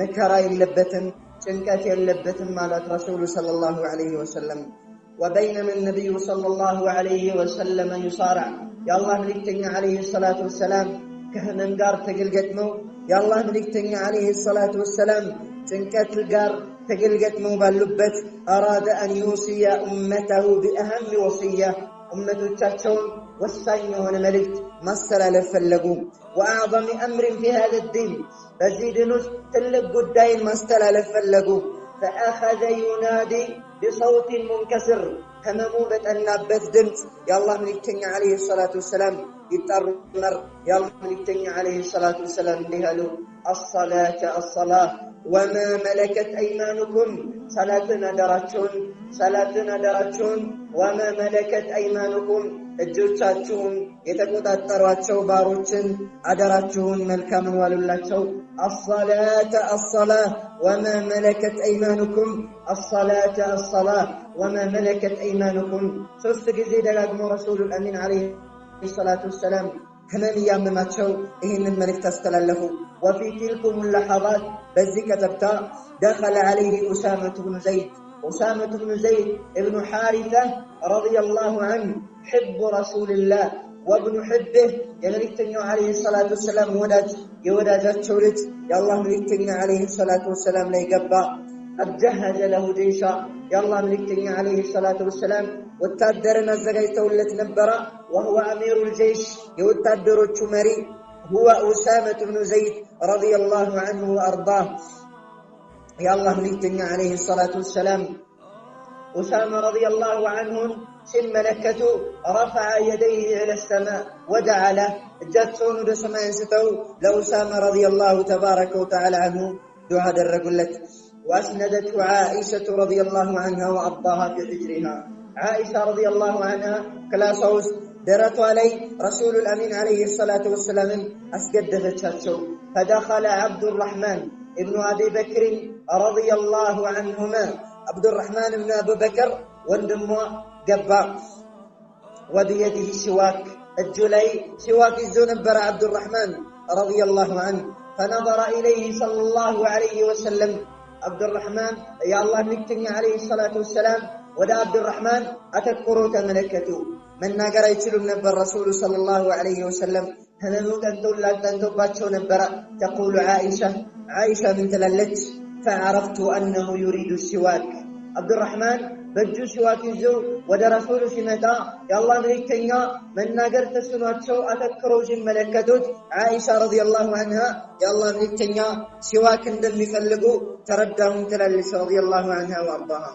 መከራ የለበትም ጭንቀት የለበትም ማለት ረሱሉ ሰለላሁ ዐለይሂ ወሰለም። ወበይነማ ነቢዩ ሰለላሁ ዐለይሂ ወሰለም ይሳረዕ የአላህ መልእክተኛ ዓለይሂ ሰላቱ ወሰላም ከህመም ጋር ትግል ገጥመው የአላህ መልእክተኛ ዓለይሂ ሰላቱ ወሰላም ጭንቀት ጋር ትግል ገጥመው ባሉበት አራደ አን ዩሲየ ኡመተሁ ቢአህም ወሲያ ኡመቶቻቸውን ወሳኝ የሆነ መልእክት ማስተላለፍ ፈለጉ። ወአዕዘም አምርን ፊ ሃዛ ዲን በዚህ ዲን ውስጥ ትልቅ ጉዳይን ማስተላለፍ ፈለጉ። ፈአኸዘ ዩናዲ ቢሰውት ሙንከስር ህመሙ በጠናበት ድምፅ የአላህ መልእክተኛ ዓለይሂ ሰላቱ ወሰላም ይጠሩ ጀመር። የአላህ መልእክተኛ ዓለይሂ ሰላቱ ወሰላም እንዲህ አሉ፣ አሰላተ አሰላህ ወማ መለከት አይማኑኩም ሰላትን አደራችሁን ወማ መለከት አይማኑኩም እጆቻችሁን የተቆጣጠሯቸው ባሮችን አደራችሁን መልካምን ዋሉላቸው። አሰላተ አሰላህ ወማ መለከት አይማኑኩም አሰላተ አሰላህ ወማ መለከት አይማኑኩም ሶስት ጊዜ ደጋግሞ ረሱሉል አሚን ዓለይሂ ሰላቱ ወሰላም ህመም እያመማቸው ይህንን መልእክት አስተላለፉ። ወፊ ትልኩም ለሐዛት በዚህ ከተብታ ደኸለ ዓለይሂ ኡሳመቱ ብኑ ዘይድ እብኑ ሓሪታ ረዲየላሁ ዐንሁ ሕቡ ረሱልላህ ወብኑ ሕብህ የመልእክተኛው ዓለይሂ ሰላቱ ወሰላም የወዳጃቸው ልጅ የአላህ መልእክተኛ ዓለይሂ ሰላቱ ወሰላም ላይ ገባ። ቀድ ጀሀዘ ለሁ ጀይሻ የአላህ መልእክተኛ ዓለይሂ ሰላቱ ወሰላም ወታደርን አዘጋጅተውለት ነበረ። ወሁወ አሚሩል ጀይሽ የወታደሮቹ መሪ ሁወ ኡሳመቱ ብኑ ዘይድ ረዲየላሁ ዐንሁ ወአርዳህ የአላህ መልእክተኛ ዓለይሂ ሰላቱ ወሰላም ኡሳማ ረዲየላሁ ዐንሁን ሲመለከቱ ረፈዐ የደይህ ኢለ ሰማእ ወደዐ ለህ እጃቸውን ወደ ሰማይ አንስተው ለኡሳማ ረዲየላሁ ተባረከ ወተዓላ ዐንሁ ዱዓ አደረጉለት። وأسندته عائشة رضي الله عنها وأرضاها في حجرها عائشة رضي الله عنها كلاسوس درت علي رسول الأمين عليه الصلاة والسلام أسجدت الشاشو فدخل عبد الرحمن ابن أبي بكر رضي الله عنهما عبد الرحمن بن أبي بكر وندم قبا وبيده السواك الجلي سواك الزون برا عبد الرحمن رضي الله عنه فنظر إليه صلى الله عليه وسلم عبد الرحمن يا الله مكتني عليه الصلاة والسلام ودا عبد الرحمن أتذكروا تملكته من ناقر يتلو نبر الرسول صلى الله عليه وسلم هنموت أنتو باتشو نبرا تقول عائشة من تلالج فعرفت أنه يريد السواك عبد الرحمن بجو سواك الزو ودا رسول سمتا يا الله ملكتني من ناقر تسنواتشو أتذكروا جم ملكتوت عائشة رضي الله عنها يا الله ملكتني سواك اندم يفلقوا تردهم تلالج رضي الله عنها وأرضاها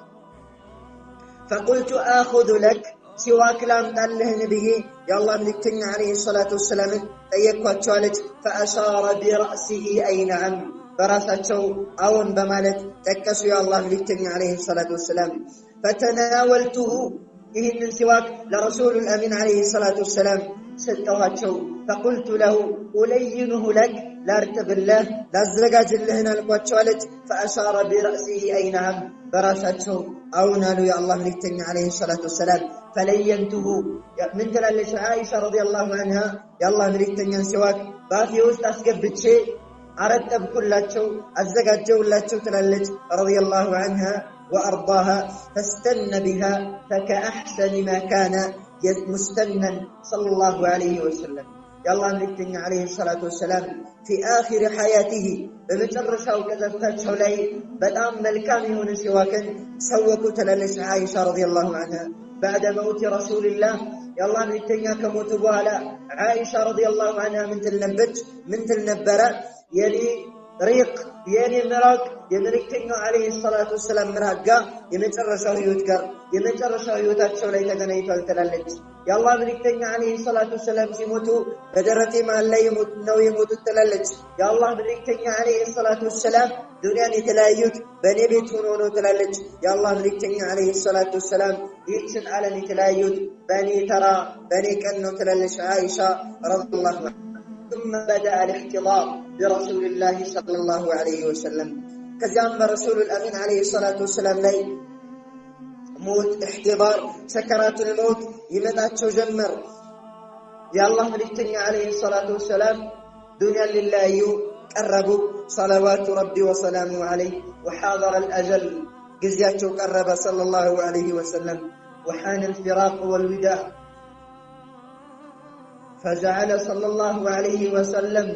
فقلت آخذ لك سواك لام تله نبيه يا الله ملكتني عليه الصلاة والسلام تيكوات شوالج فأشار برأسه أي نعم براساتشو أون بمالت تكسوا يا الله ملكتني عليه الصلاة والسلام فتناولته إهن السواك لرسول الأمين عليه الصلاة والسلام ستواتشو فقلت له ألينه لك لا ارتب الله لا زرقاج اللهنا لكواتشوالج فأشار برأسه أي نعم براساتشو أونا له يا الله ملكتني عليه الصلاة والسلام فلينته من تلالش عائشة رضي الله عنها يا الله ملكتني سواك بافي وسط أسقبت شيء أرتب كلاتشو أزقاجو لاتشو تلالج رضي الله عنها وأرضاها فاستن بها فكأحسن ما كان مستنا صلى الله عليه وسلم يا الله ملكتني عليه الصلاة والسلام في آخر حياته بمجرشة وكذبتش لي بدأم ملكان هون سواكا سوكوا تلالش عائشة رضي الله عنها بعد موت رسول الله يا الله ملكتني كموت بوالا عائشة رضي الله عنها من تلنبت من تلنبرة يلي ريق يلي مراك የመልእክተኛው አለይሂ ሰላቱ ወሰላም ምራጋ የመጨረሻው ህይወት ጋር የመጨረሻው ህይወታቸው ላይ ተገናኝቷል ትላለች። የአላህ መልእክተኛ አለይሂ ሰላቱ ወሰላም ሲሞቱ በደረቴ መሃል ላይ ነው የሞቱት ትላለች። የአላህ መልእክተኛ አለይሂ ሰላቱ ወሰላም ዱንያን የተለያዩት በእኔ ቤት ሆኖ ነው ትላለች። የአላህ መልእክተኛ አለይሂ ሰላቱ ወሰላም ይህችን ዓለም የተለያዩት በእኔ ቀን ነው ትላለች አይሻ ረዲየላሁ ዐንሃ። ثم بدأ الاحتضار برسول الله صلى الله عليه وسلم كزام رسول الأمين عليه الصلاة والسلام لي موت احتضار سكرات الموت يمداتشو جمر يا الله ملكتني عليه الصلاة والسلام دنيا لله قربوا صلوات ربي وسلامه عليه وحاضر الأجل قزياتشو قرب صلى الله عليه وسلم وحان الفراق والوداع فجعل صلى الله عليه وسلم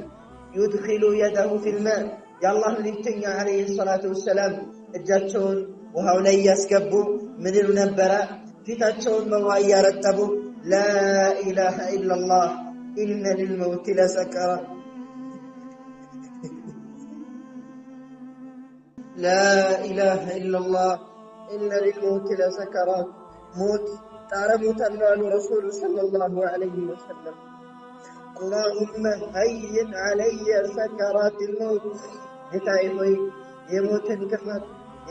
يدخل يده في الماء يا الله ملكتني عليه الصلاة والسلام እጃቸውን ውሃው ላይ ያስገቡ ምን ይሉ ነበር? ፊታቸውን በውሃ ያረጠቡ ላ ኢላሃ ኢላላህ ኢነ ሊልመውት ለሰከራት ላ ኢላሃ ኢላላህ ኢነ ሊልመውት ለሰከራት ሞት ጣረሞት አሉ ረሱሉ ሰለላሁ ዐለይሂ ወሰለም اللهم هين علي سكرات الموت ጌታዬ የሞትን ክፋት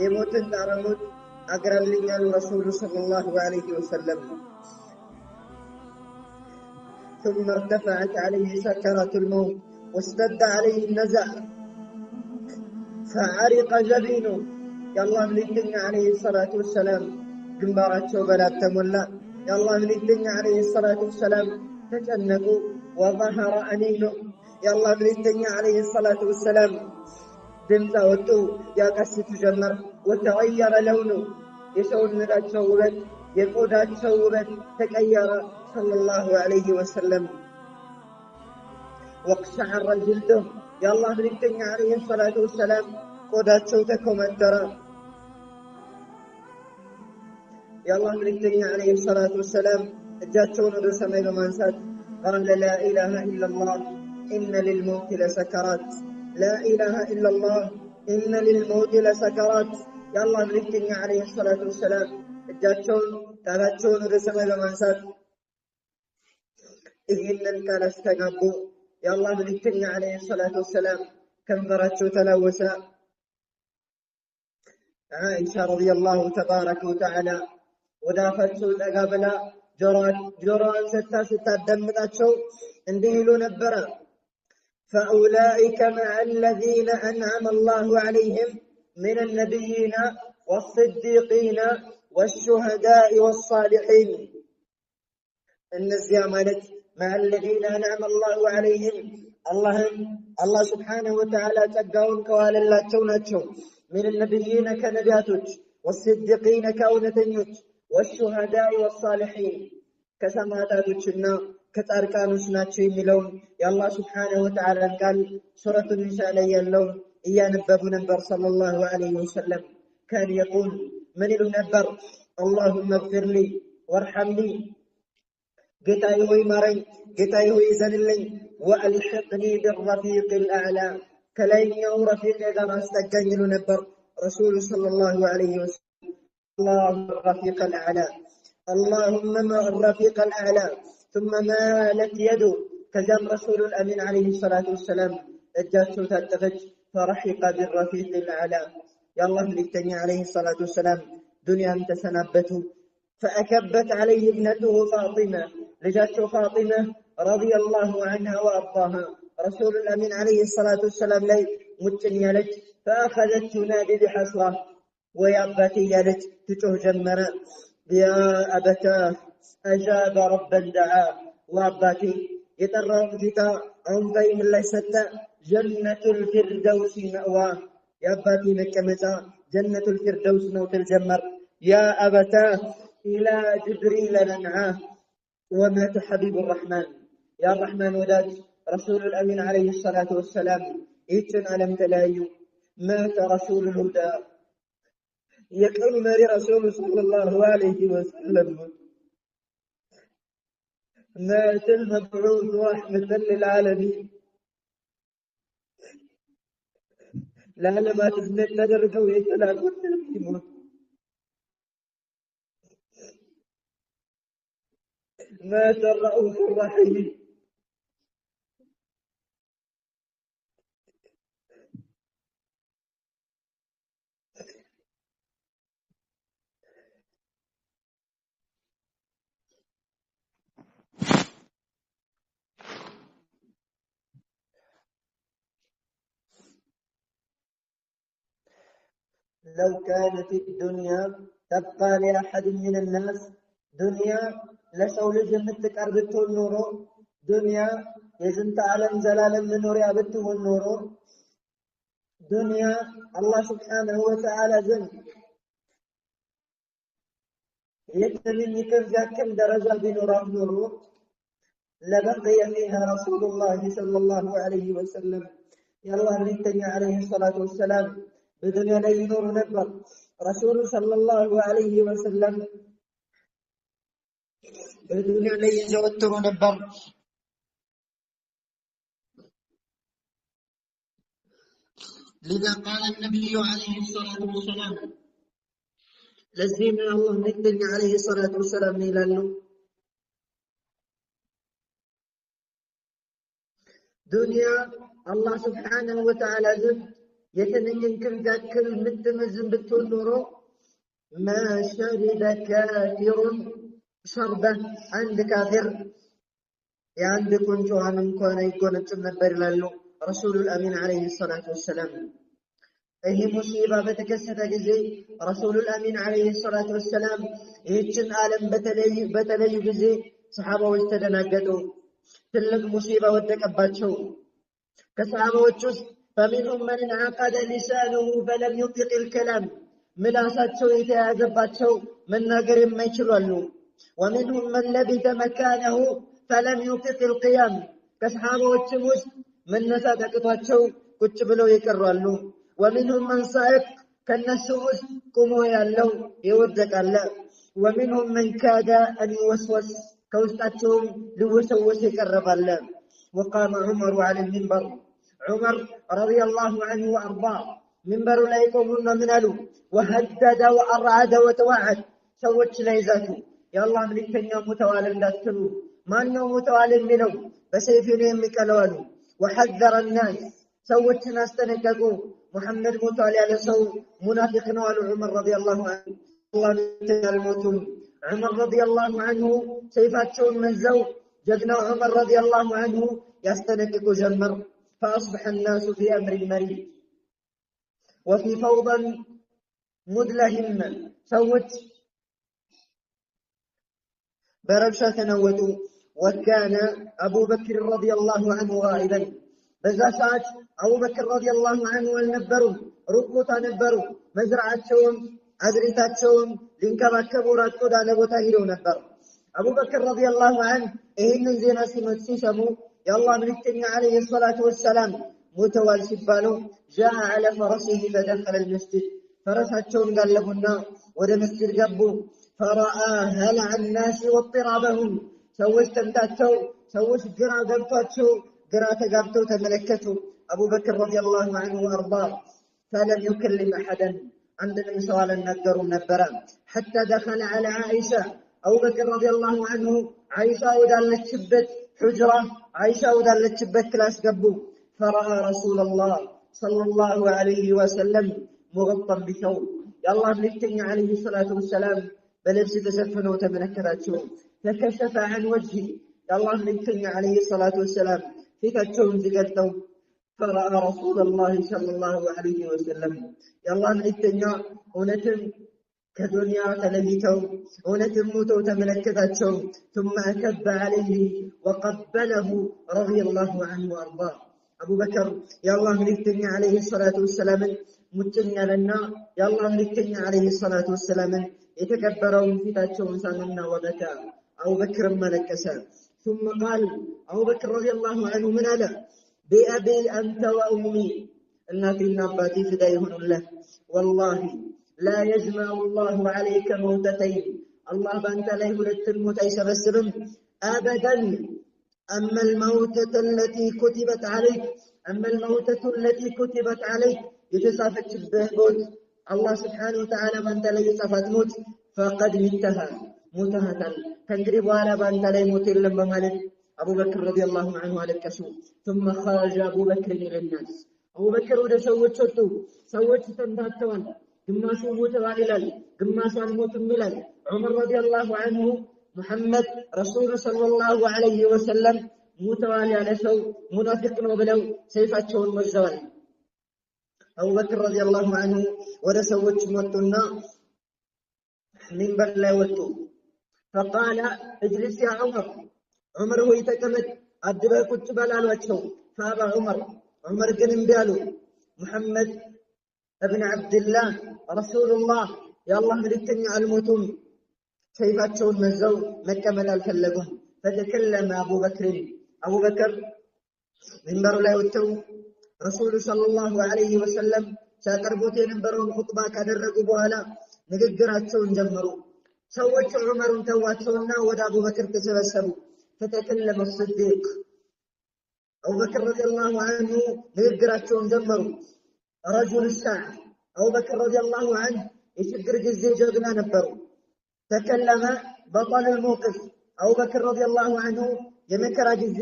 የሞትን ጣረሞት አቅርብልኝ አሉ ረሱሉ ሰለላሁ ዐለይሂ ወሰለም። ثم ارتفعت عليه سكرات الموت واشتد عليه النزع فعرق جبينه يا الله ملكتني عليه الصلاة والسلام ግንባራቸው በላት ተሞላ። የአላህ መልእክተኛ አለይሂ ሰላቱ ወሰላም ተጨነቁ። وظهر أنينه يا الله ملكتني عليه الصلاة والسلام ድምፅ አወጡ። ያቀስቱ ጀመር። وتغير لونه የሰውነታቸው ውበት የቆዳቸው ውበት ተቀየረ صلى الله عليه وسلم واقشعر جلده يا الله ملكتني عليه الصلاة والسلام ቆዳቸው ተኮመተረ። يا الله ملكتني عليه الصلاة والسلام እጃቸውን ወደ ሰማይ በማንሳት قال لا إله إلا الله إن للموت لسكرات لا إله إلا الله إن للموت لسكرات يا الله ملكتني عليه الصلاة والسلام እጃቸውን ጣታቸውን ወደ ሰማይ በማንሳት ይህንን ቃል አስተጋቡ። የአላህ መልእክተኛ አለይሂ ሰላቱ ወሰላም ከንፈራቸው ተላወሰ። አይሻ ረዲየላሁ ተባረከ ወተዓላ ወደ አፋቸው ጠጋ ብላ ጆሮዋን ሰጥታ ስታዳምጣቸው እንዲህ ይሉ ነበረ فأولئك مع الذين أنعم الله عليهم من النبيين والصديقين والشهداء والصالحين النزيا مالت مع الذين أنعم الله عليهم الله سبحانه وتعالى تقاون كوال الله توناتشو من النبيين كنبياتوش والصديقين كأونتنيوش والشهداء والصالحين كسماتاتوشنا كتاركانوش ناتشو يميلون يا الله سبحانه وتعالى قال سورة النساء لي اللون إيا نبب نبر صلى الله عليه وسلم كان يقول من النبر اللهم اغفر لي وارحمني قتاي هوي مري قتاي هوي زنلي وألحقني بالرفيق الأعلى كلين يوم رفيق إذا ما استقني نبر رسول صلى الله عليه وسلم اللهم الرفيق الأعلى اللهم ما الرفيق الأعلى ثم مالت يده كزم رسول الأمين عليه الصلاة والسلام اجاته تتفج فرحق بالرفيق الأعلى يا الله ملكتني عليه الصلاة والسلام دنيا تسنبته فأكبت عليه ابنته فاطمة لجاته فاطمة رضي الله عنها وأرضاها رسول الأمين عليه الصلاة والسلام لي متنيا لك فأخذت تنادي بحسرة ويا أبتي يلت تتوه جمرا يا أبتاه أجاب ربا دعا وأبتي يترهم جتا عمضي من ليست جنة الفردوس مأواه يا أبتي مكمتا جنة الفردوس نوت الجمر يا أبتاه إلى جبريل ننعاه ومات حبيب الرحمن يا الرحمن وداد رسول الأمين عليه الصلاة والسلام إيتن ألم تلايو مات رسول الهدى يقول ماري رسول صلى الله عليه وسلم مات المبعوث رحمة للعالمين ለዓለማት እዝነት ተደርገው የተላኩት ነቢይ مات الرؤوف الرحيم لو كانت الدنيا تبقى لأحد من الناس دنيا لسو لجم التكار النورو دنيا يزنت على زلال النور يابته النورو دنيا الله سبحانه وتعالى زن يكتمن يكرزا كم درجة بنور النورو لبقي فيها رسول الله صلى الله عليه وسلم يا الله للتنيا عليه الصلاة والسلام بدنيا لا ينور نبر رسول صلى الله عليه وسلم بدنيا لا يزوتر نبر لذا قال النبي عليه الصلاة والسلام لزينا الله للتنيا عليه الصلاة والسلام إلى دنيا الله سبحانه وتعالى زد يتنين كم ذاكر متمزن بالتنورو ما شرب كافر شربة عند كافر يعني كنت عن كون يكون تنبر لله رسول الأمين عليه الصلاة والسلام أي مصيبة بتكسد جزي رسول الأمين عليه الصلاة والسلام يتشن عالم بتلي جزي صحابة واستدناقتوا تلك مصيبة ودكباتشو كصحابة وتشوس فمنهم من انعقد لسانه فلم يطلق الكلام ملاساتشو يتعذباتشو من ناقر ما يشلولو ومنهم من لبث مكانه فلم يطلق القيام كصحابة وتشوس من نساتكتواتشو كتبلو يكرولو ومنهم من صائق كالنسوس قمو يالو يودك الله ومنهم من كاد أن يوسوس كوستاتشوم لوسوس يكرب الله وقام عمر على المنبر عمر رضي الله عنه وأرضاه منبر لا يقومون منالو وهدد وأرعد وتوعد سوت ليزاتو يا الله من التنيا متوالى داتلو ما أنه متوالى منه بسيفين يمكالوانو وحذر الناس سوت ناس تنككو محمد متوالى على سو منافق نوال عمر رضي الله عنه الله من الموتون عمر رضي الله عنه سيفات شون من زو جدنا عمر رضي الله عنه يستنككو جمر فأصبح الناس في أمر مريض وفي فوضى مدلهمة سوت بربشة تنوتوا وكان أبو بكر رضي الله عنه غائبا بذا ساعة أبو بكر رضي الله عنه والنبروا ركوتا نبروا مزرعتهم عزريتاتهم لنكبكبوا راتقودا نبوتا هيرو نبر أبو بكر رضي الله عنه إهن زينا سمو يا الله من التنيا عليه الصلاة والسلام متوال سبانو جاء على فرسه فدخل المسجد فرساتهم قلبنا ودى مسجد قبو فرأى هلع الناس واضطرابهم سوش تمتاتو سوش قرى قبطاتو قرى تقابتو تملكتو أبو بكر رضي الله عنه وأرضاه فلم يكلم أحدا عندنا سؤال النقر النبرة حتى دخل على عائشة أبو بكر رضي الله عنه عائشة ودال الشبت حجرة عائشة ودال الشبت كلاس قبو فرأى رسول الله صلى الله عليه وسلم مغطى بثوب يا الله نكتني عليه الصلاة والسلام بلبس تسفن وتمنكراتشو فكشف عن وجهه يا الله نكتني عليه الصلاة والسلام في كتشون زقلتو فرأى رسول الله صلى الله عليه وسلم يا الله نكتني ونتم كدنيا تلبيتو ونتم موتو تمنكراتشو ثم أكب عليه وقبله رضي الله عنه وأرضاه أبو بكر يا الله نكتني عليه الصلاة والسلام متنيا لنا يا الله نكتني عليه الصلاة والسلام يتكبرون في تاتشون سامنا وبكى أبو بكر ملكسا ثم قال أبو بكر رضي الله عنه من ألا بأبي أنت وأمي الناتي النباتي فدايهن الله والله لا يجمع الله عليك موتتين الله بأنت لا يولد الموت أيسبسرن أبدا أما الموتة التي كتبت عليك የተጻፈችበት ሞት አላህ ስብሓነሁ ወተዓላ ባንተ ላይ የጻፋት ሞት ፈቀድ ሚተሃ ሙተሃተን ከእንግዲህ በኋላ ባንተ ላይ ሞት የለም በማለት አቡበክር ረዲየላሁ ዐንሁ አለቀሱ። ثم خرج أبو بكر إلى الناس አቡበክር ወደ ሰዎች ወጡ። ሰዎች ተንታተዋል። ግማሹ ሞተዋል ይላል፣ ግማሹ አልሞትም ይላል። ዑመር ረዲየላሁ ዐንሁ ሙሐመድ ረሱል ሰለላሁ ዐለይሂ ወሰለም ሞተዋል ያለ ሰው ሙናፊቅ ነው ብለው ሰይፋቸውን መዘዋል። አቡበክር ረዲየላሁ ዐንሁ ወደ ሰዎች መጡና ሚንበር ላይ ወጡ። فقال اجلس يا عمر عمر هو يتكمل አድበህ ቁጭ በል አሏቸው። فابى عمر ግን እምቢ አሉ። ሙሐመድ እብን ዓብድላህ ረሱሉላህ የአላህ መልእክተኛ አልሞቱም። ሰይፋቸውን መዘው መቀመጥ አልፈለጉም። فتكلم أبو بكر منبر ላይ ወጥተው ረሱሉ ሰለላሁ ዐለይሂ ወሰለም ሲያቀርቡት የነበረውን ኹጥባ ካደረጉ በኋላ ንግግራቸውን ጀመሩ። ሰዎች ዑመርን ተዋቸውና ወደ አቡበክር ተሰበሰቡ። فتكلم الصديق አቡበክር ረዲየላሁ ዐንሁ ንግግራቸውን ጀመሩ። رجل الساعة አቡበክር ረዲየላሁ ዐንሁ የችግር ጊዜ ጀግና ነበሩ። ተከለመ بطل الموقف አቡበክር ረዲየላሁ ዐንሁ የመከራ ጊዜ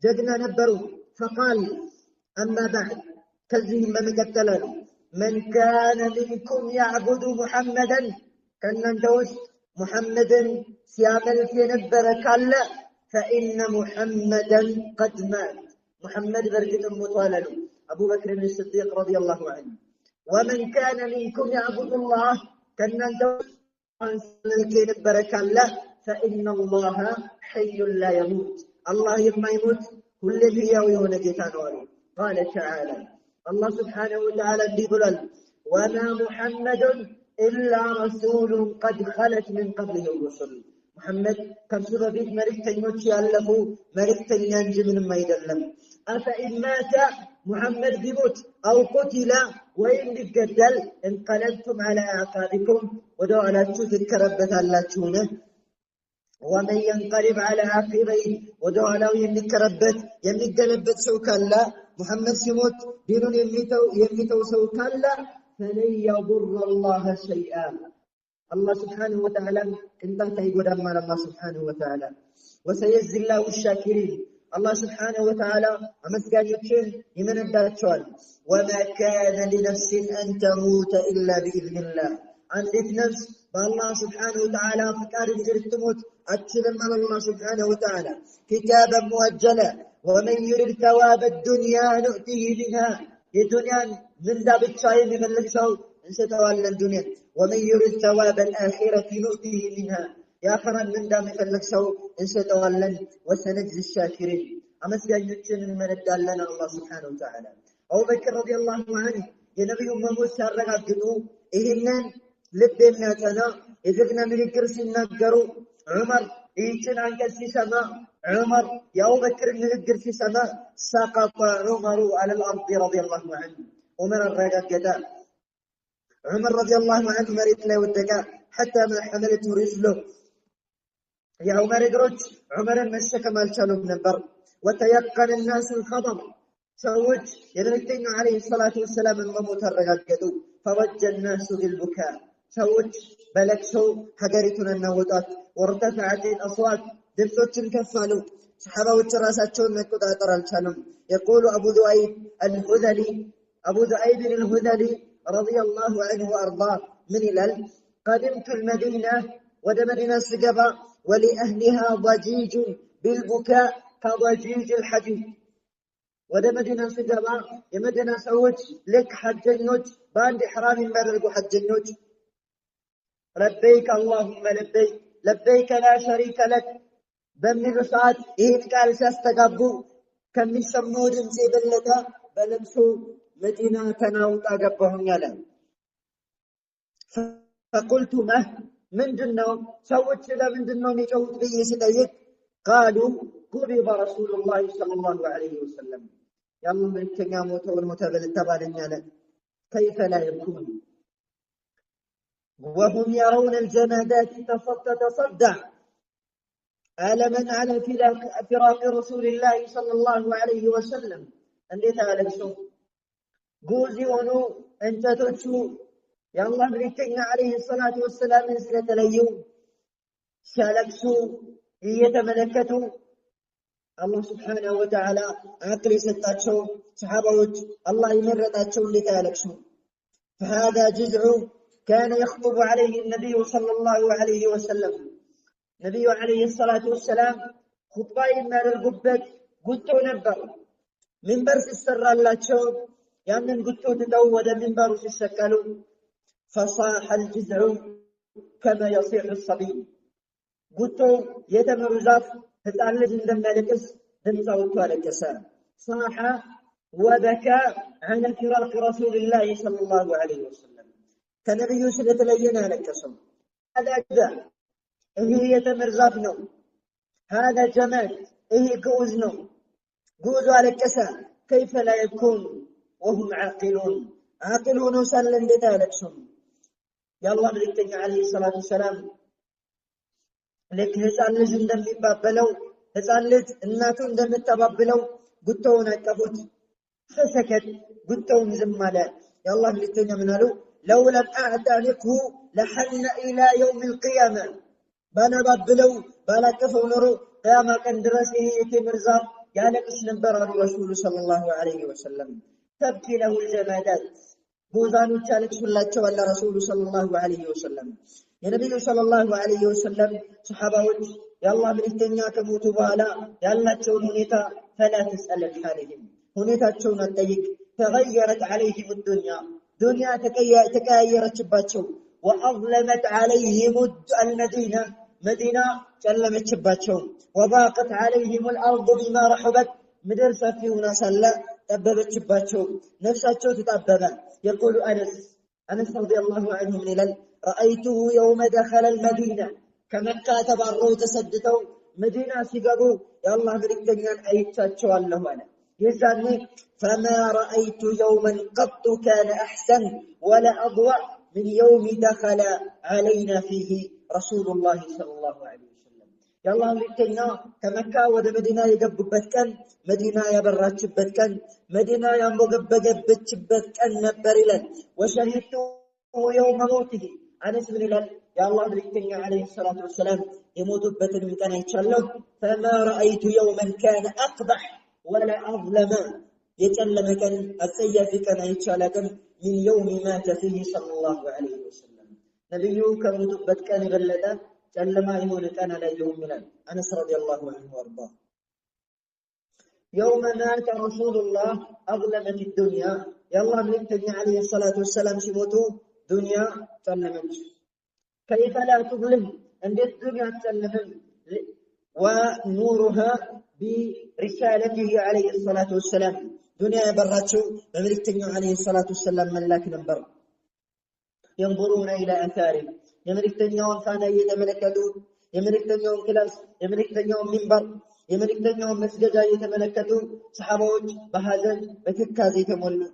ጀግና ነበሩ። فقال أما بعد ከዚህም በመቀጠል من كان منكم يعبد محمدا ከእናንተ ውስጥ ሙሐመድን ሲያመልክ የነበረ ካለ فإن محمدا قد مات محمد برجت مطالل أبو بكر الصديق رضي الله عنه ومن كان منكم يعبد الله كأن الكين بركة الله فإن الله حي لا يموت الله يما يموت كل هي ونجيتان قال تعالى الله سبحانه وتعالى بيقول وما محمد إلا رسول قد خلت من قبله الرسل محمد كرسو بفيت مركتኞች ያለፉ مركتኛ እንጂ ምንም አይደለም። أفإن مات محمد ቢሞት أو قتل ወይም ቢገደል انقلبتم على أعقابكم ወደ ኋላችሁ ትከረበታላችሁን? ومن ينقلب على عقبيه ወደ ኋላው የሚገለበት ሰው ካለ محمد ሲሞት ዲኑን የሚተው ሰው ካለ فلن يضر الله شيئا الله سبحانه وتعالى انت يقدم على الله سبحانه وتعالى وسيجزي الله الشاكرين الله سبحانه وتعالى امسكانيتين يمنداچوال وما كان لنفس ان تموت الا باذن الله عندك نفس بالله سبحانه وتعالى فكار تموت اتشلم على الله سبحانه وتعالى كتابا مؤجلا ومن يرد ثواب الدنيا نؤتيه منها الدنيا من ذا بالشاي من الشو انستوالى الدنيا ومن يرد ثواب الآخرة نؤتيه منها يا خرا من ذا مثل الشو انستوالى وسنجزي الشاكرين أما سيجنتين من الدال لنا الله سبحانه وتعالى أبو بكر رضي الله عنه ينبي موسى الرقاقنو إهنان لبنا تنا إذن من الكرسي النقرو عمر إيشن عنك السماء عمر يا أبو بكر من الكرسي السماء سقط عمر على الأرض رضي الله عنه عمر الرقاقدا عمر رضي الله عنه مريت له والدقاء حتى ما حملته رجله يا عمر ادرج عمر مسك ما الشالوم نبر وتيقن الناس الخضر سوج يدركتين عليه الصلاة والسلام الموت الرقاقدو فوج الناس بالبكاء سوج بلك سو حقرتنا النوطات وارتفعت الأصوات دمتوش كفالو صحابة وتراساتشون مكتاتر الشالوم يقول أبو ذؤيب الهذلي رضي الله عنه وأرضاه من الأل قدمت المدينة ودمدنا السقبة ولأهلها ضجيج بالبكاء كضجيج الحديد ودمدنا السقبة يمدنا سوج لك حجنوج باند حرام مرق حجنوج لبيك اللهم لبيك لا شريك لك بمن رسات إيه قال ساستقبو كم يسمون زيب اللتا بلمسو مدينة تناوط أقبهم يلا فقلت من دنهم سوت سلا من دنهم يجوت بي سلايك قالوا قبض رسول الله صلى الله عليه وسلم يا الله من كناموت والمتابل التبالين يلا كيف لا يكون وهم يرون الجمادات تتصدع ألما على فراق رسول الله صلى الله عليه وسلم أنديت على الشوق ጉዝ የሆኑ እንጨቶቹ የአላህ መልእክተኛ ዓለይሂ ሰላቱ ወሰላም ስለተለዩ ሲያለቅሱ እየተመለከቱ አላህ ስብሓነሁ ወተዓላ አቅል የሰጣቸው ሰሓባዎች አላህ የመረጣቸው እንዴት አያለቅሱ? فهذا جذع كان يخطب عليه النبي صلى الله عليه وسلم نبي عليه الصلاة والسلام خطبة ما للقبة قلت نبر منبر في السر الله تشوف يعني قلت تدود منبر في السكالو فصاح الجذع كما يصيح الصبي قلت يتمر زاف فتعلج عندما لكس دمزاوت ولكسا صاح وبكى على فراق رسول الله صلى الله عليه وسلم كنبي سلة لينا لكسم هذا جذع هي يتمر زاف نو هذا جمال هي قوز نو قوز ولكسا كيف لا يكون وهم عاقلون وسلم بتالكسم يا الله ملكتني عليه الصلاة والسلام لك هسال لج እንደሚባበለው ህፃን ልጅ እናቱ እንደምትባበለው ጉቶውን አቀፉት فسكت ጉቶውን ዝም አለ يا الله ملكتني ምን አሉ لو لم اعتنقه لحن الى يوم القيامه ባናባብለው ባላቀፈው ኖሮ ቂያማ ቀን ድረስ ይሄ የቴምር ዛፍ ያለቅስ ነበር አሉ ረሱሉ ሰለላሁ ዐለይሂ ወሰለም تبكي له الجمادات ጉዛኖች ያለቅሱላቸው አለ ረሱሉ ሰለላሁ ዐለይሂ ወሰለም የነብዩ ሰለላሁ ዐለይሂ ወሰለም ሱሐባዎች የአላህ መልእክተኛ ከሞቱ በኋላ ያላቸውን ሁኔታ فلا تسأل حالهم ሁኔታቸውን አትጠይቅ تغيرت عليهم الدنيا ተቀያየረችባቸው وأظلمت عليهم المدينة مدينة ጨለመችባቸው وضاقت عليهم الأرض بما رحبت ምድር ሰፊ ሆና ሳለ ጠበበችባቸው ነፍሳቸው ተጣበበ يقول أنس رضي الله عنه من الهلال رأيته يوم دخل المدينة كمكة تبروا تسدتوا مدينة سيقبوا يا الله مريكتنيان أيتشاتشوا الله أنا يزاني فما رأيت يوما قط كان أحسن ولا أضوأ من يوم دخل علينا فيه رسول الله صلى الله عليه وسلم يا الله مريكتنيان كمكة ود مدينة يقببت كان مدينة يبراتشبت كان مدينة ينبغبغبتشبت كان نبرلا وشهدت يوم موته أنس بن الهلال يا الله ملكتني عليه الصلاة والسلام يموت بتن من كان يتشلف فما رأيت يوما كان أقبح ولا أظلم يتلم كان السيف كان يتشلف من يوم مات فيه صلى الله عليه وسلم نبيه كموت بت كان بلدا تلم يمون كان لا يوم من أنس رضي الله عنه وارضاه يوم مات رسول الله أظلمت الدنيا يا الله ملكتني عليه الصلاة والسلام شموتو دنيا تسلمت كيف لا تظلم عند الدنيا تسلمت ونورها برسالته عليه الصلاة والسلام دنيا براتشو بملكتني عليه الصلاة والسلام ملاك نمبر ينظرون إلى أثاره يملكتني يوم كان يتملكتون يملكتني يوم كلاس يملكتني يوم منبر يملكتني يوم مسجد يتملكتون صحابوج بهذا بتكازي تمولوا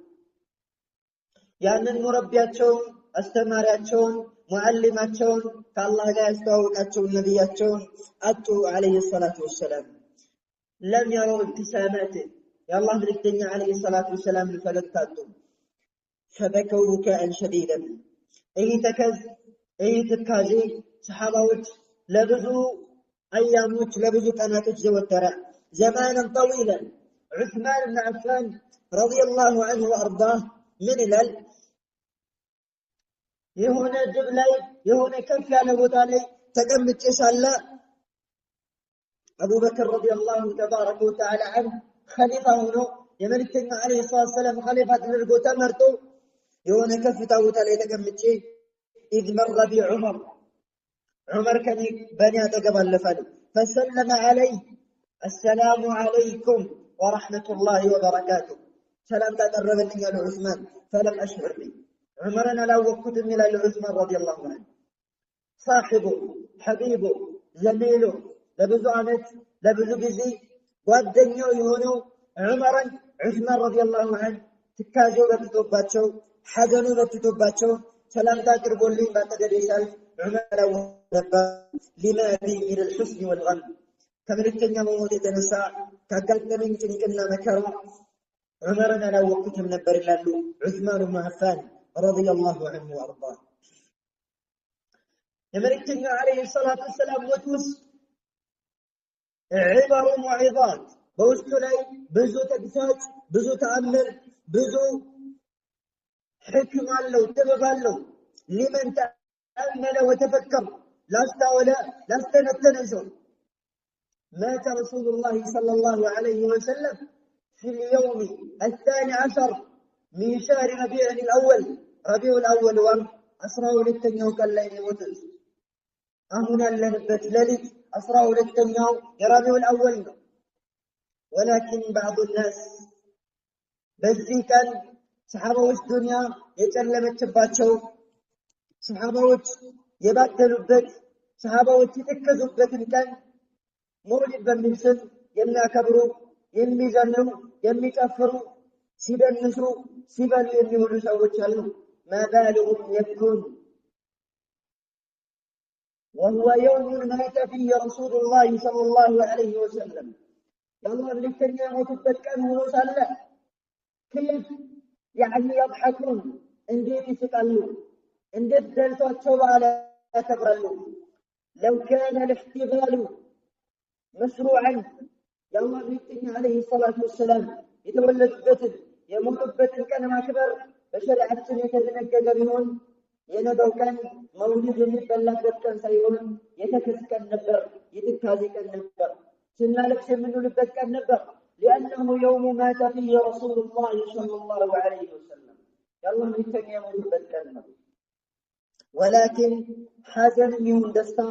ያንን ሙረቢያቸውን አስተማሪያቸውን ሙዓሊማቸውን ከአላህ ጋር ያስተዋወቃቸውን ነብያቸውን አጡ አለይሂ ሰላቱ ወሰለም لم يروا ابتسامات يا الله መልእክተኛ አለይሂ ሰላቱ ወሰለም ፈለግታጡ فبكوا بكاء شديدا እይ ተካዜ ሰሃባዎች ለብዙ አያሞች ለብዙ ቀናቶች ዘወተረ زمانا طويلا عثمان بن عفان رضي الله عنه وارضاه من الال يهون جبلي يهون كف على بوتالي تقمت يسالا أبو بكر رضي الله تبارك وتعالى عنه خليفة هنا يملكتنا عليه الصلاة والسلام خليفة نرقو تمرتو يهون كف تاوتالي تقمت شيء إذ مر عمر كان بني تقبل لفنه فسلم عليه السلام عليكم ورحمة الله وبركاته سلام تقرب لي يا عثمان فلم أشعر به عمرنا لو وقت من عثمان رضي الله عنه صاحبه حبيبه زميله لبزو عمت لبزو جزي والدنيا يهونو عمرا عثمان رضي الله عنه تكاجو بتتوباتشو حزنوا بتتوباتشو سلام تقرب لي ما تقدر يسأل عمر لو لما به من الحسن والغم كملكتنا موت تنسى كقلت من كنا مكرا عمرنا لو وقتهم نبر الله عثمان بن عفان رضي الله عنه وأرضاه يملكتنا عليه الصلاة والسلام وتوس عبر وعظات بوستو لي بزو تقساج بزو تأمر بزو حكمة له تبغى له لمن تأمل وتفكر لا استولى لا استنتنزل مات رسول الله صلى الله عليه وسلم في اليوم 12 من شهر ربيع الأول ربيع الأول أسرعوا للتنيو كالليل وتنس أهنا لنبت للت أسرعوا للتنيو ربيع الأول ولكن بعض الناس بذي كان صحابة الدنيا يتعلمت تباتشو صحابة يبادلوا بك صحابة يتكزوا بك كان مولد بمنسل يمنا كبروا يميزنوا يميكفروا سيدنسوا سيبالوا يميولوا سوتشالوا ما بالهم يبكون وهو يوم مات فيه رسول الله صلى الله عليه وسلم يا الله للتنيا وتبكنه وصلى كيف يعني يضحكون انديت يسقلوا انديت دلتوچو على تبرلوا لو كان الاحتفال مشروعا يا الله للتنيا عليه الصلاة والسلام يتولد بتن يموت بتن كان ما كبر بشرعت يتنجد بهون ينادو كان مولد يبلغ كان سيقول يتكس كان نبر يتكازي كان نبر سنالك سمنو لبت كان نبر لأنه يوم مات فيه رسول الله صلى الله عليه وسلم يا الله للتنيا يموت بت كان نبر ولكن حزن يوم دستا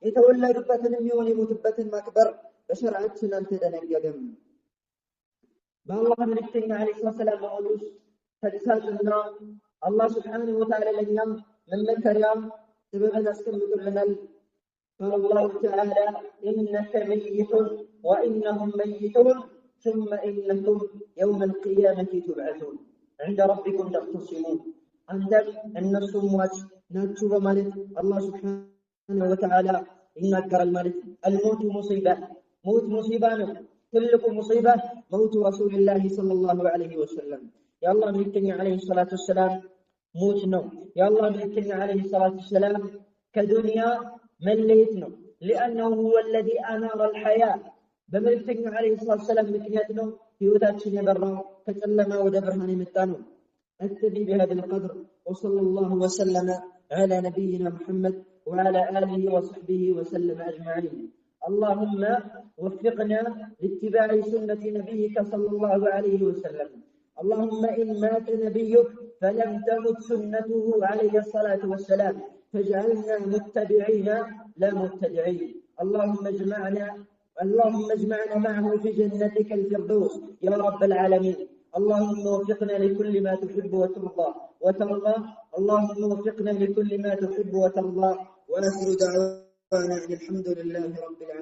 يتولد بتن يوم يموت بتن مكبر بشرعت سنان تدنجدم بالله من التنيا عليه الصلاة والسلام مولوش تدساتنا الله سبحانه وتعالى لنا من الكريم تبغى نسكن لنا قال الله تعالى إنك ميت وإنهم ميتون ثم إنكم يوم القيامة تبعثون عند ربكم تختصمون عندك أن الصموات ناتشوف مالك الله سبحانه وتعالى ينكر المالك الموت مصيبة موت مصيبة كلكم مصيبة موت رسول الله صلى الله عليه وسلم يا الله ملكني عليه الصلاة والسلام موت نو يا الله ملكني عليه الصلاة والسلام كدنيا مليتنا لأنه هو الذي أنار الحياة بملكني عليه الصلاة والسلام مكنياتنا في وذاتشن يبرنا فسلم ودبرهن متانو أكتفي بهذا القدر وصلى الله وسلم على نبينا محمد وعلى آله وصحبه وسلم أجمعين اللهم وفقنا لاتباع سنة نبيك صلى الله عليه وسلم اللهم إن مات نبيك فلم تمت سنته عليه الصلاة والسلام فاجعلنا متبعين لا مبتدعين اللهم اجمعنا معه في جنتك الفردوس يا رب العالمين اللهم وفقنا لكل ما تحب وترضى اللهم وفقنا لكل ما تحب وترضى ونسأل دعوانا الحمد لله رب العالمين.